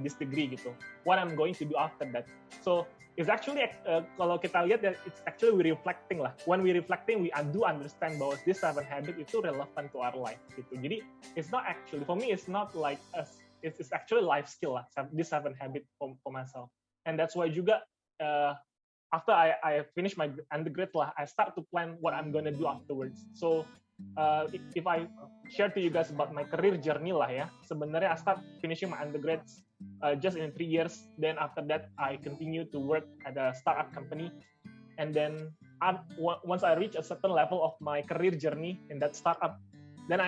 this degree gitu? What I'm going to do after that? So it's actually kalau kita lihat that it's actually we reflecting lah. When we reflecting, we do understand bahwa this 7 habit itu relevant to our life gitu. Jadi it's not actually for me, it's not like it's actually life skill lah. This 7 habit for myself, and that's why juga after I finish my undergrad lah, I start to plan what I'm gonna do afterwards. So if I share to you guys about my career journey lah ya, sebenarnya I start finishing my undergrads just in 3 years. Then after that, I continue to work at a startup company. And then once I reach a certain level of my career journey in that startup, then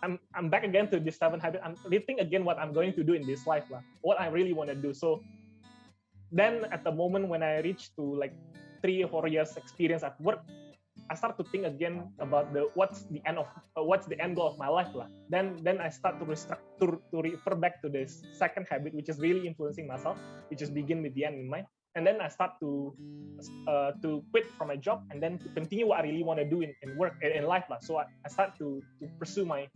I'm back again to this 7 habit. I'm rethink again what I'm going to do in this life lah, what I really want to do. So then at the moment when I reach to like 3 or 4 years experience at work, I start to think again about what's the end goal of my life lah. Then I start to refer back to this second habit, which is really influencing myself, which is begin with the end in mind. And then I start to quit from my job and then to continue what I really want to do in work in life lah. So I start to pursue my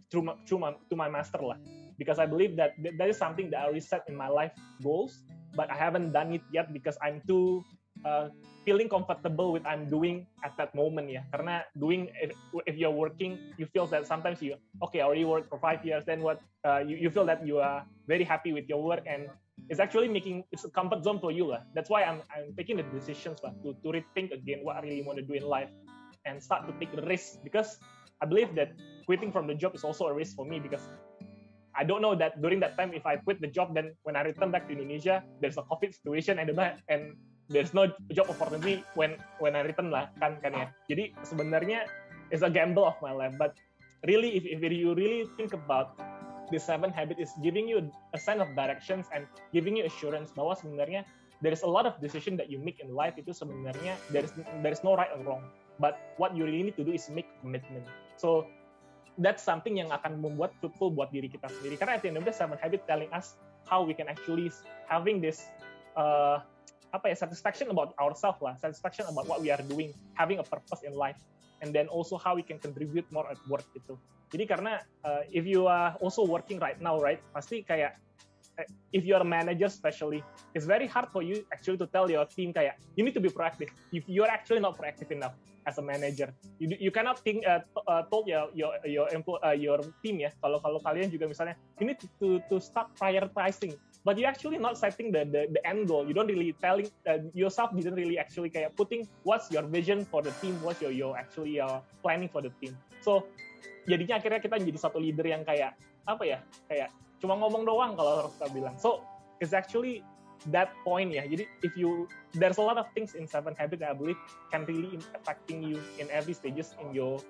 to my master lah, because I believe that is something that I already set in my life goals, but I haven't done it yet because I'm too feeling comfortable with I'm doing at that moment ya. Karena doing, if you're working, you feel that sometimes I already worked for 5 years, then what you feel that you are very happy with your work, and it's actually it's a comfort zone for you lah. That's why I'm taking the decisions lah, to rethink again what I really want to do in life and start to take the risk, because I believe that quitting from the job is also a risk for me, because I don't know that during that time if I quit the job, then when I return back to Indonesia, there's a COVID situation and there's no job opportunity when I return lah kan ya. Jadi sebenarnya it's a gamble of my life, but really if you really think about the 7 habit is giving you a sense of directions and giving you assurance bahwa sebenarnya there is a lot of decision that you make in life itu sebenarnya there is no right or wrong, but what you really need to do is make commitment. So that's something yang akan membuat fruitful buat diri kita sendiri, karena at the end of the 7 habit telling us how we can actually having this satisfaction about ourselves lah, satisfaction about what we are doing, having a purpose in life, and then also how we can contribute more at work gitu. Jadi karena if you are also working right now, right, pasti kayak if you are a manager especially, it's very hard for you actually to tell your team kayak you need to be proactive if you are actually not proactive enough as a manager. You cannot think told your team ya, kalau kalian juga misalnya you need to start prioritizing, but you actually not setting the end goal. You don't really telling yourself didn't really actually kayak putting what's your vision for the team, what's your actually planning for the team. So jadinya akhirnya kita menjadi satu leader yang kayak kayak cuma ngomong doang kalau harus kita bilang. So it's actually that point ya. Jadi there's a lot of things in 7 habits that I believe can really impacting you in every stages in your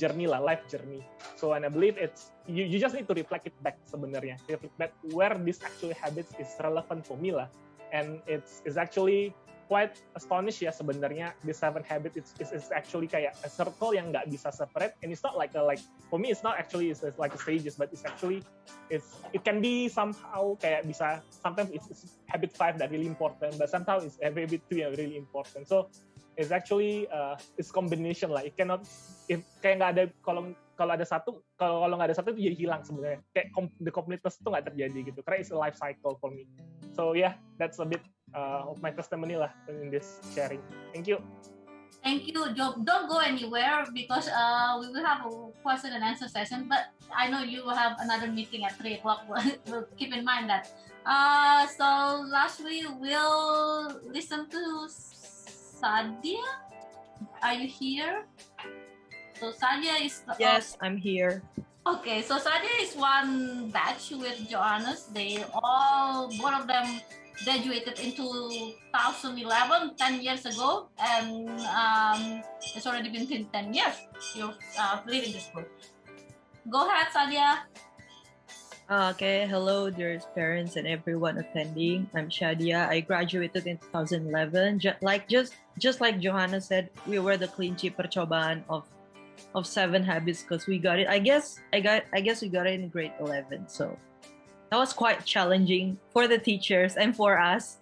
journey lah, life journey. So and I believe it's you just need to reflect it back sebenarnya, reflect back where this actually habits is relevant for me lah, and it's actually quite astonished ya sebenarnya. The 7 habit it's actually kayak a circle yang nggak bisa separate, and it's not like for me it's not actually it's like a stages, but it's actually it can be somehow kayak bisa sometimes it's habit 5 that really important, but sometimes it's habit 2 yang really important. So it's actually it's combination lah. It cannot kayak nggak ada kalau nggak ada satu itu jadi hilang sebenarnya. Kayak the completeness itu nggak terjadi gitu. Karena it's a life cycle for me. So yeah, that's a bit of my testimony lah in this sharing. Thank you. Thank you, Job. Don't go anywhere because we will have a question and answer session. But I know you will have another meeting at 3 o'clock. We'll keep in mind that. So lastly, we'll listen to Sadia. Are you here? So Sadia is... Yes, I'm here. Okay, so Sadia is one batch with Johannes. Both of them graduated in 2011, 10 years ago, and it's already been 10 years you're leaving the school. Go ahead, Sadia. Okay, hello, dear parents and everyone attending. I'm Shadia. I graduated in 2011. Just like Johanna said, we were the kelinci percobaan of 7 habits because we got it. I guess we got it in grade 11. So that was quite challenging for the teachers and for us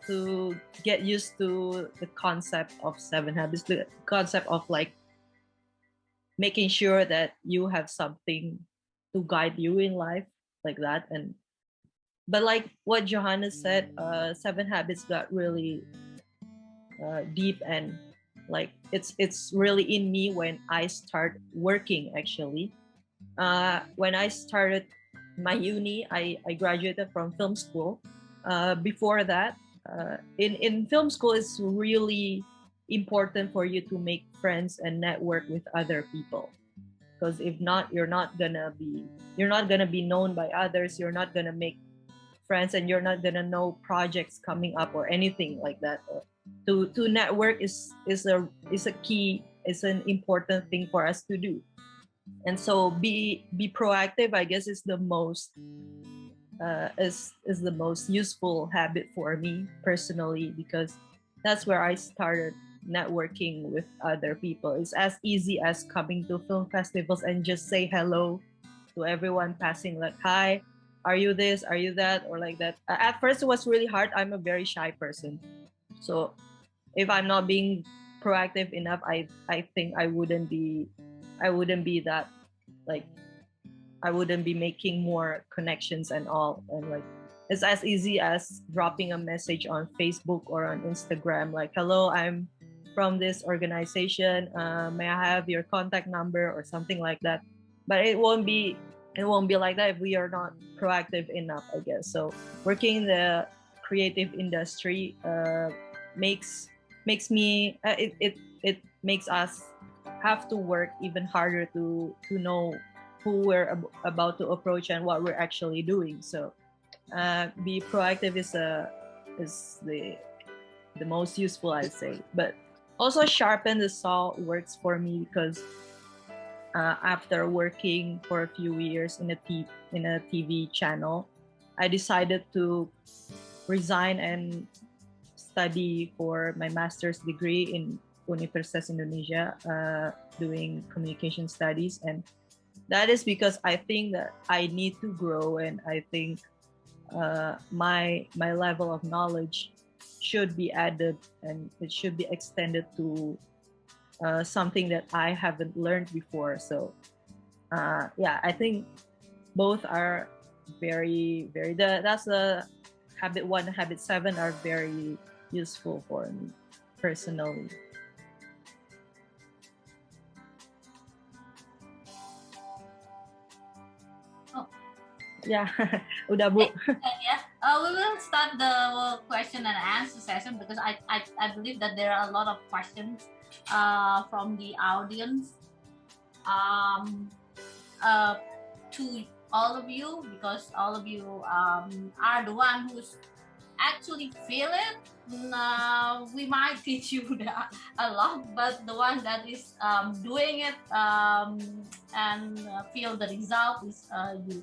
to get used to the concept of 7 habits, the concept of like making sure that you have something to guide you in life like that. But like what Johanna said, 7 habits got really deep, and like it's really in me when I start working actually. When I started my uni, I graduated from film school. Before that, in film school, it's really important for you to make friends and network with other people, because if not, you're not gonna be known by others. You're not gonna make friends, and you're not gonna know projects coming up or anything like that. To network is a key, is an important thing for us to do. And so be proactive, I guess, is the most is the most useful habit for me personally, because that's where I started networking with other people. It's as easy as coming to film festivals and just say hello to everyone passing, like, hi, are you this, are you that, or like that. At first it was really hard. I'm a very shy person, so if I'm not being proactive enough, I think I wouldn't be that, like, I wouldn't be making more connections and all. And like, it's as easy as dropping a message on Facebook or on Instagram, like, hello, I'm from this organization, may I have your contact number, or something like that. But it won't be like that if we are not proactive enough, I guess. So working in the creative industry makes me it makes us have to work even harder to know who we're about to approach and what we're actually doing. So be proactive is the most useful, I'd say. But also sharpen the saw works for me, because after working for a few years in a TV channel, I decided to resign and study for my master's degree in Universitas Indonesia, doing communication studies. And that is because I think that I need to grow, and I think my level of knowledge should be added, and it should be extended to something that I haven't learned before. So yeah, I think both are very, very, that's the habit 1 and habit 7 are very useful for me personally. Yeah, udah Bu. Yeah, we will start the question and answer session, because I believe that there are a lot of questions from the audience to all of you, because all of you are the one who's actually feel it. We might teach you a lot, but the one that is doing it and feel the result is you.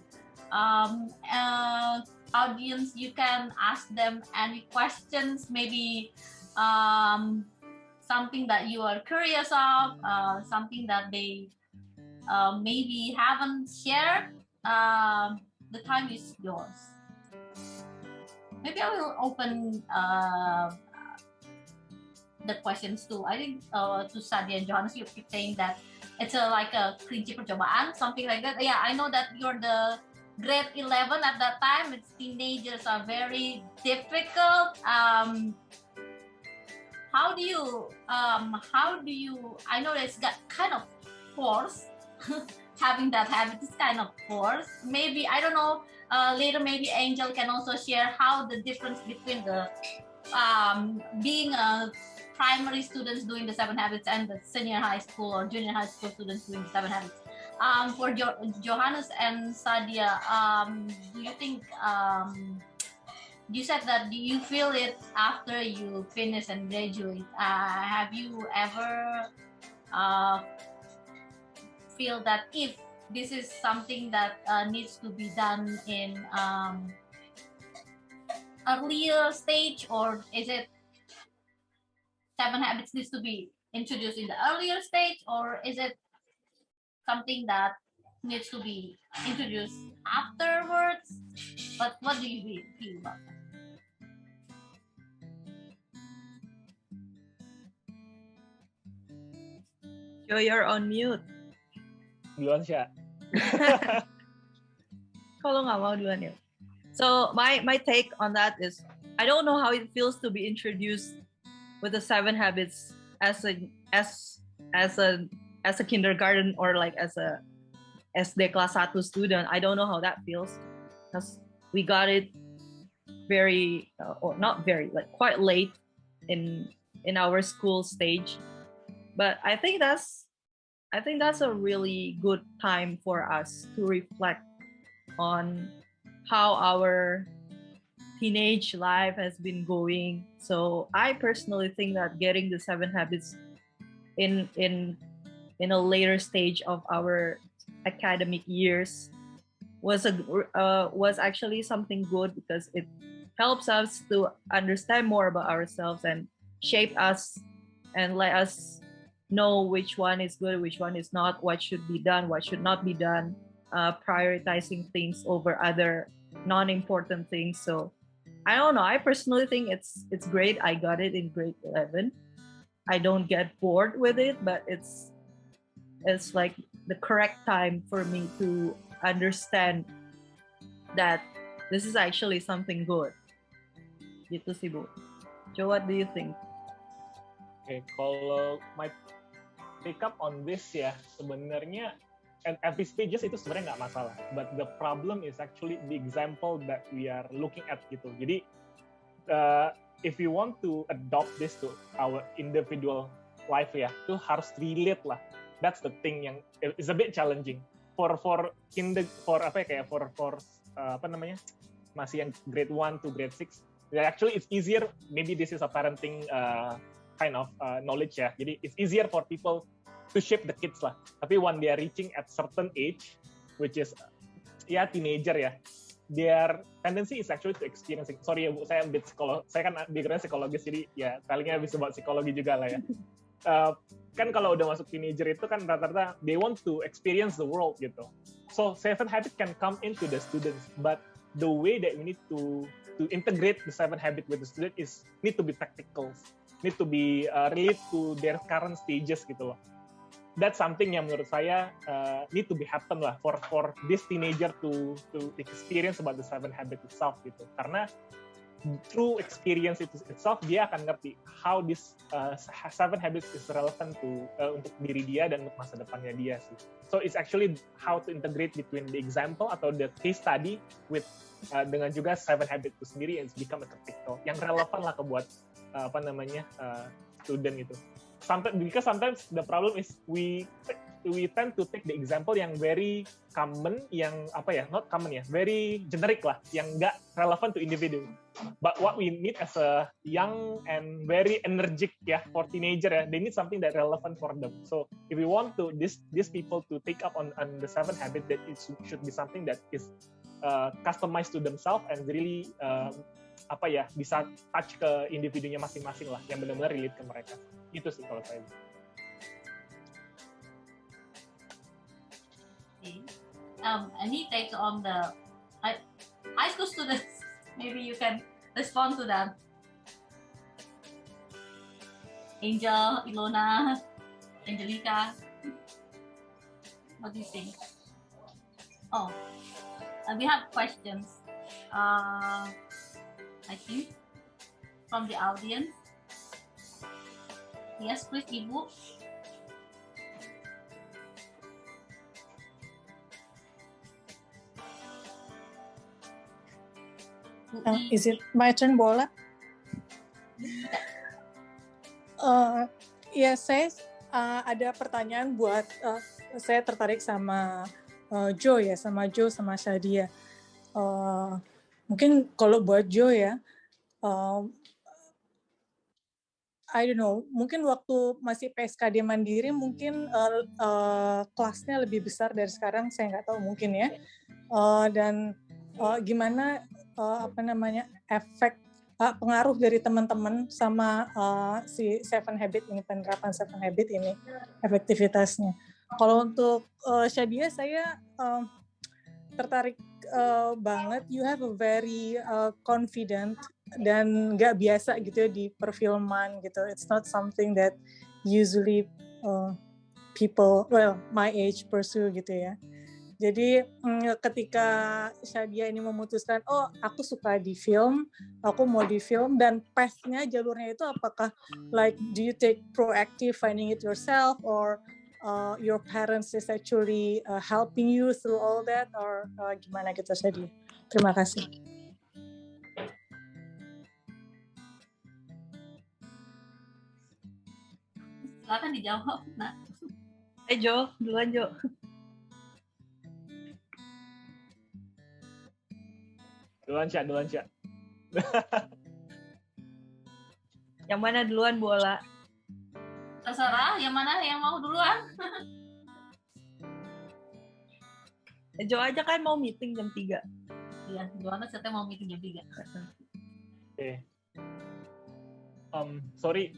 Audience, you can ask them any questions, maybe something that you are curious of, something that they maybe haven't shared. The time is yours. Maybe I will open the questions too. I think to Sadia and Johannes, you keep saying that it's like a kelinci percobaan, something like that. Yeah, I know that you're the grade 11 at that time. It's teenagers are very difficult. How do you I know it's got kind of force. Having that habit is kind of force. Maybe, I don't know, later maybe Angel can also share how the difference between the being a primary students doing the 7 habits and the senior high school or junior high school students doing the 7 habits. For Johannes and Sadia, do you think, you said that you feel it after you finish and graduate. Have you ever feel that if this is something that needs to be done in earlier stage, or is it 7 habits needs to be introduced in the earlier stage, or is it something that needs to be introduced afterwards? But what do you feel about that? Joe, you're on mute. Duluan Sya. Kalau nggak mau duluan ya. So my take on that is, I don't know how it feels to be introduced with the 7 habits as a kindergarten, or like as a SD kelas 1 student. I don't know how that feels, because we got it very or not very, like quite late in our school stage. But I think that's a really good time for us to reflect on how our teenage life has been going. So I personally think that getting the 7 habits in a later stage of our academic years was actually something good, because it helps us to understand more about ourselves and shape us and let us know which one is good, which one is not, what should be done, what should not be done, prioritizing things over other non-important things. So I don't know, I personally think it's great. I got it in grade 11. I don't get bored with it, but it's like the correct time for me to understand that this is actually something good. Gitu sih, Bu. So what do you think? Oke, kalau my pick up on this ya, sebenarnya at these stages itu sebenarnya nggak masalah. But the problem is actually the example that we are looking at gitu. Jadi if you want to adopt this to our individual life ya, itu harus relate lah. That's the thing yang is a bit challenging for masih yang grade 1 to grade 6. Actually it's easier, maybe this is a parenting kind of knowledge ya. Jadi it's easier for people to shape the kids lah. Tapi when they are reaching at certain age, which is teenager ya, their tendency is actually to experiencing. Sorry ya Bu, saya a bit saya kan background psikologis, jadi ya palingnya bisa buat psikologi juga lah ya. Kan kalau udah masuk teenager itu kan rata-rata they want to experience the world gitu. So 7 habits can come into the students, but the way that we need to integrate the 7 habits with the student is need to be practical, need to be relate to their current stages gitu loh. That's something yang menurut saya need to be happen lah for this teenager to experience about the 7 habits itself gitu. Karena through experience itself dia akan ngerti how this 7 habits is relevant to untuk diri dia dan untuk masa depannya dia sih. So it's actually how to integrate between the example atau the case study with dengan juga 7 habits itu sendiri, and become a practical yang relevan lah ke buat student itu. Because sometimes the problem is we tend to take the example yang very common, yang not common ya, very generic lah, yang nggak relevant to individu. But what we need as a young and very energetic for teenager they need something that relevant for them. So if we want to these people to take up on the 7 habits, that it should be something that is customized to themselves and really bisa touch ke individunya masing-masing lah, yang benar-benar relate ke mereka. Itu sih kalau saya. Any takes on the high school students? Maybe you can respond to them. Angel, Ilona, Angelica, what do you think? Oh, we have questions. I think from the audience. Yes, please, Ibu. Is it my turn, Bola? Ya, saya ada pertanyaan buat saya tertarik sama Jo ya, sama Shadia. Mungkin kalau buat Jo ya, I don't know, mungkin waktu masih PSKD Mandiri mungkin kelasnya lebih besar dari sekarang, saya nggak tahu mungkin ya. Dan gimana efek pengaruh dari teman-teman sama si 7 habit ini, penerapan 7 habit ini, efektivitasnya. Kalau untuk Shadia, saya tertarik banget. You have a very confident dan nggak biasa gitu ya di perfilman gitu. It's not something that usually people, my age pursue gitu ya. Jadi ketika Shadia ini memutuskan, oh aku suka di film, aku mau di film, dan path-nya, jalurnya itu apakah like do you take proactive finding it yourself, or your parents is actually helping you through all that, or gimana gitu Shadia? Terima kasih. Silakan dijawab. Nah. Jo, duluan Jo. Duluan Sya. Yang mana duluan Bu Ola? Terserah, yang mana yang mau duluan? Jo aja kan mau meeting jam 3. Iya, Joanna katanya mau meeting jam 3. Oke. Sorry,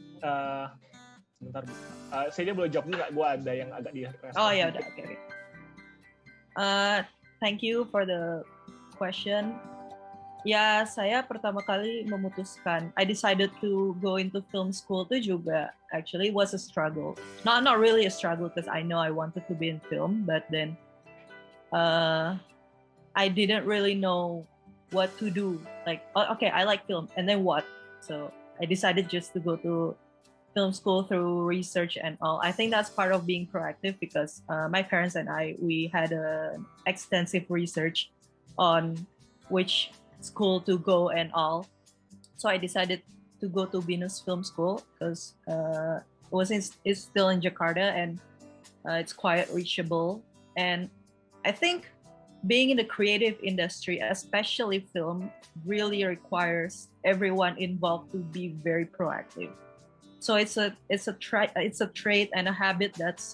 sebentar. Saya boleh jawab dulu nggak? Gue ada yang agak di respon. Oh ya udah, oke. Thank you for the question. Ya, saya pertama kali memutuskan, I decided to go into film school itu juga actually was a struggle. Not really a struggle because I know I wanted to be in film, but then I didn't really know what to do. Like, okay, I like film, and then what? So I decided just to go to film school through research and all. I think that's part of being proactive because my parents and we had an extensive research on which school to go and all. So I decided to go to Venus Film School because it's still in Jakarta and it's quite reachable. And I think being in the creative industry, especially film, really requires everyone involved to be very proactive. So it's a trait and a habit that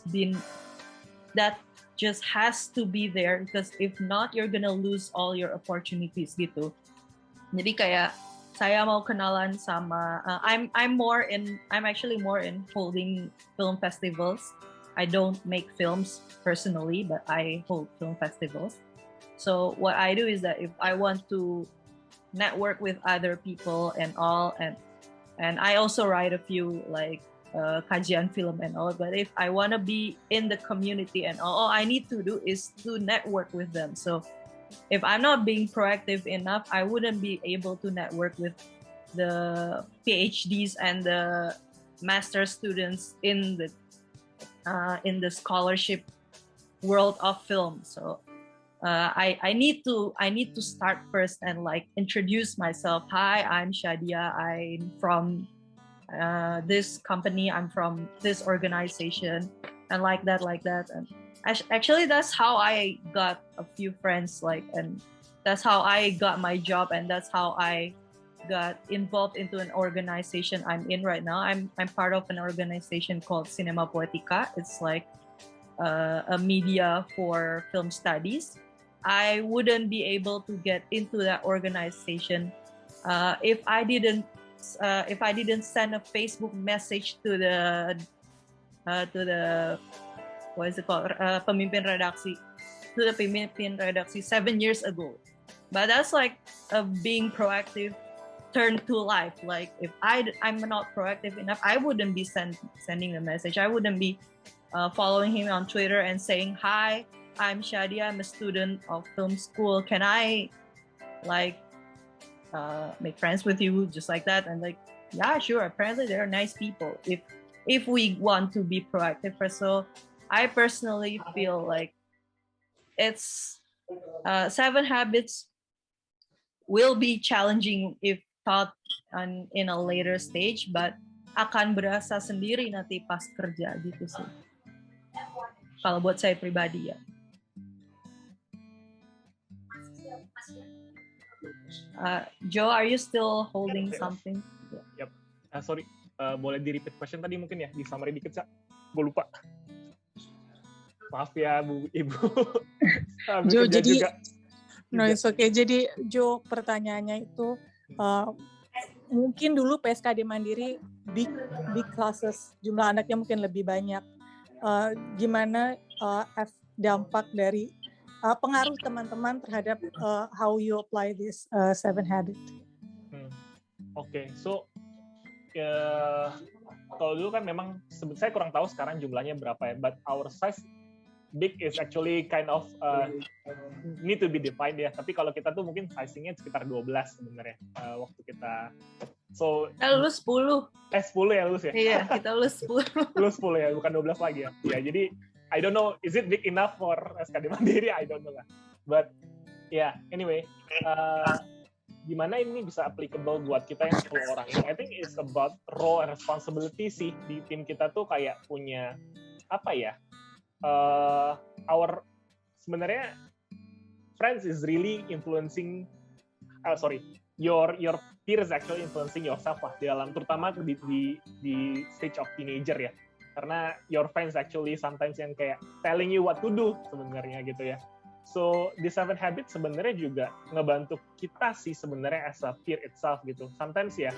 just has to be there because if not, you're gonna lose all your opportunities gitu. Jadi kayak saya mau kenalan sama I'm actually more in holding film festivals. I don't make films personally, but I hold film festivals. So what I do is that if I want to network with other people and all, and I also write a few like kajian film and all, but if I want to be in the community and all I need to do is to network with them. So if I'm not being proactive enough, I wouldn't be able to network with the PhDs and the master students in the scholarship world of film. So I need to start first and like introduce myself. Hi, I'm Shadia. I'm from this company. I'm from this organization, and like that. And actually, that's how I got a few friends. And that's how I got my job, and that's how I got involved into an organization I'm in right now. I'm part of an organization called Cinema Poetica. It's like a media for film studies. I wouldn't be able to get into that organization if I didn't send a Facebook message to the what is it called pemimpin redaksi 7 years ago. But that's like being proactive turned to life. Like if I'm not proactive enough, I wouldn't be sending the message. I wouldn't be following him on Twitter and saying, hi, I'm Shadia, I'm a student of film school. Can I like make friends with you? Just like that. And like, yeah, sure. Apparently they're nice people if we want to be proactive. So I personally feel like it's 7 habits will be challenging if taught in a later stage, but akan berasa sendiri nanti pas kerja gitu sih. Kalau buat saya pribadi ya. Joe, are you still holding something? Yep. Sorry, boleh di repeat question tadi mungkin ya, di summary dikit, Gue lupa. Maaf ya, Ibu. Jo, jadi no, it's okay. Jadi Jo, pertanyaannya itu mungkin dulu PSKD Mandiri big classes, jumlah anaknya mungkin lebih banyak. Gimana dampak dari pengaruh teman-teman terhadap how you apply this 7 habit? Oke, so kalau dulu kan memang saya kurang tahu sekarang jumlahnya berapa ya, but our size big is actually kind of need to be defined ya. Tapi kalau kita tuh mungkin sizingnya sekitar 12 sebenarnya waktu kita. So lulus 10. 10 ya lulus ya? Iya, kita lulus 10. Lulus 10 ya, bukan 12 lagi ya. Ya, jadi I don't know, is it big enough for SKD Mandiri? I don't know lah. But yeah, anyway, gimana ini bisa applicable buat kita yang 10 orang ini. I think it's about role and responsibility sih. Di tim kita tuh kayak punya apa ya, sebenarnya friends is really influencing, your peer is actually influencing yourself lah, terutama di stage of teenager ya, karena your friends actually sometimes yang kayak telling you what to do sebenarnya gitu ya. So the 7 habits sebenarnya juga ngebantu kita sih sebenarnya as a peer itself gitu. Sometimes ya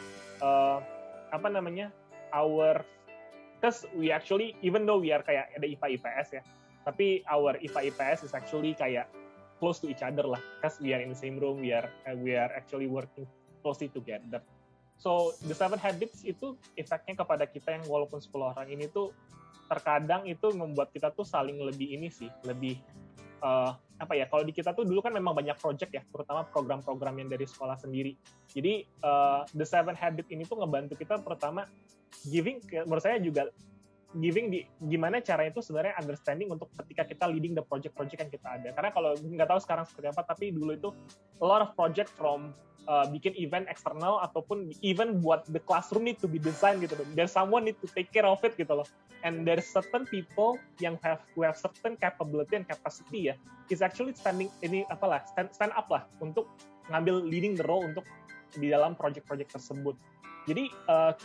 because we actually, even though we are kayak ada IPA IPS ya, tapi our IPA IPS is actually kayak close to each other lah, because we are in the same room, we are actually working closely together. So the 7 habits itu efeknya kepada kita yang walaupun 10 orang ini tuh terkadang itu membuat kita tuh saling lebih kalau di kita tuh dulu kan memang banyak project ya, terutama program-program yang dari sekolah sendiri. Jadi the 7 habit ini tuh ngebantu kita pertama menurut saya juga gimana caranya itu sebenarnya understanding untuk ketika kita leading the project-project yang kita ada. Karena kalau nggak tahu sekarang seperti apa, tapi dulu itu a lot of project from bikin event eksternal ataupun even buat the classroom need to be designed gitu. There's someone need to take care of it gitu loh. And there's certain people who have certain capability and capacity ya, is actually stand up lah untuk ngambil leading the role untuk di dalam project-project tersebut. Jadi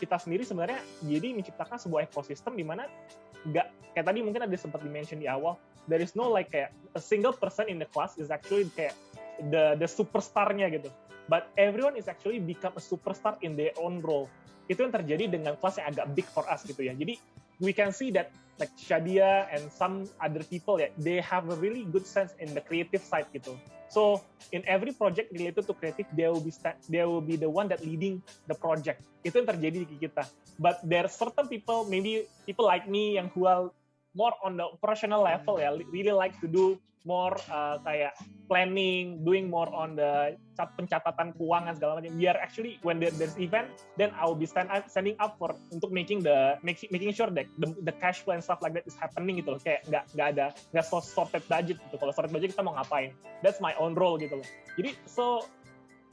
kita sendiri sebenarnya jadi menciptakan sebuah ekosistem di mana nggak kayak tadi mungkin ada sempat di-mention di awal, there is no like kayak a single person in the class is actually kayak the superstar-nya gitu. But everyone is actually become a superstar in their own role. Itu yang terjadi dengan kelas yang agak big for us gitu ya. Jadi we can see that like Shadia and some other people ya, they have a really good sense in the creative side gitu. So in every project related to creative, they will be the one that leading the project. Itu yang terjadi di kita. But there are certain people, maybe people like me yang who are more on the operational level ya, really like to do more kayak planning, doing more on the pencatatan keuangan segala macam. We are actually when there's event, then I will be standing up for untuk making sure that the cash flow and stuff like that is happening gitu loh. Kayak nggak sorted budget gitu. Kalau sorted budget kita mau ngapain? That's my own role gitu loh. Jadi so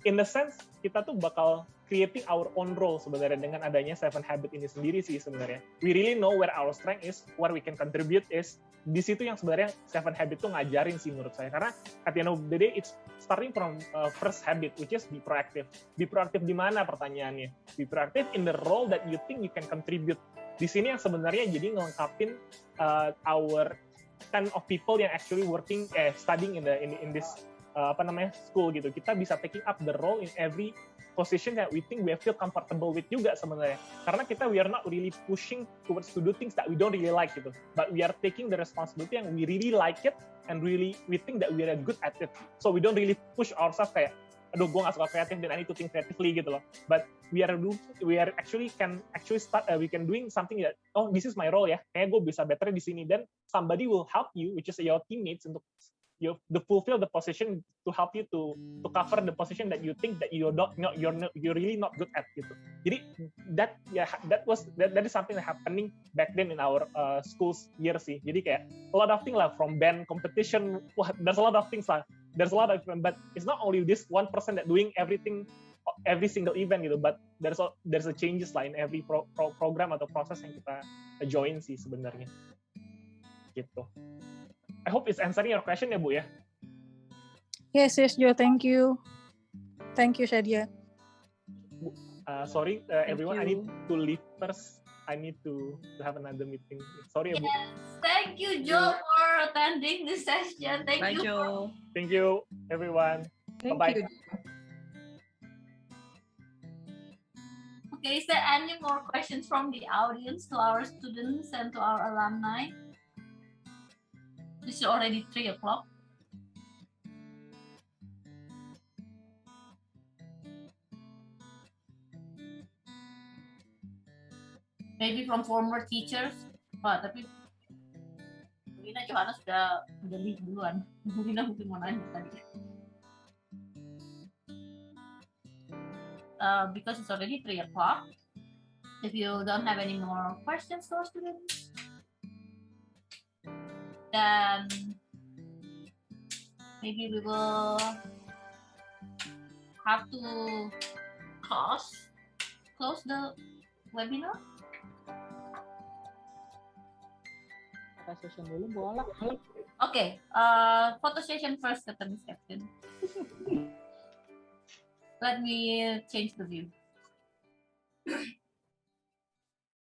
in the sense kita tuh bakal creating our own role sebenarnya dengan adanya 7 habit ini sendiri sih sebenarnya. We really know where our strength is, where we can contribute is. Di situ yang sebenarnya 7 habit tuh ngajarin sih menurut saya. Karena at the end of the day, it's starting from first habit, which is be proactive. Be proactive di mana pertanyaannya? Be proactive in the role that you think you can contribute. Di sini yang sebenarnya jadi ngelengkapin our kind of people yang actually studying in this school gitu. Kita bisa taking up the role in every position that we think we feel comfortable with juga sebenarnya. Karena we are not really pushing towards to do things that we don't really like gitu. But we are taking the responsibility and we really like it and really we think that we are good at it. So we don't really push ourselves kayak, aduh gue gak suka kreatif dan I need to think creatively gitu loh. But we can doing something that, oh this is my role ya, kayak gue bisa better di sini, then somebody will help you, which is your teammates untuk to fulfill the position to help you to cover the position that you think that you're really not good at gitu. Jadi that is something that happening back then in our school's year sih. Jadi kayak a lot of things lah, from band competition, there's a lot of things lah. There's a lot of, but it's not only this one person that doing everything, every single event gitu, but there's a changes lah in every program atau proses yang kita join sih sebenarnya gitu. I hope it's answering your question ya Bu ya. Yes, Jo, thank you. Thank you, Shadia. Sorry, everyone, I need to leave first. I need to have another meeting. Sorry, Bu. Yes, thank you, Jo, for attending this session. Thank you. Jo. Thank you, everyone. Bye-bye. Okay, is there any more questions from the audience to our students and to our alumni? This is already 3 o'clock. Maybe from former teachers. Wah, tapi Rina Johanna sudah leave duluan. Rina mungkin mau nanya tadi. Because it's already 3 o'clock. If you don't have any more questions to our students, then maybe we will have to close the webinar. Session dulu boleh. Okay, photo session first, kata Miss Captain. Let me change the view.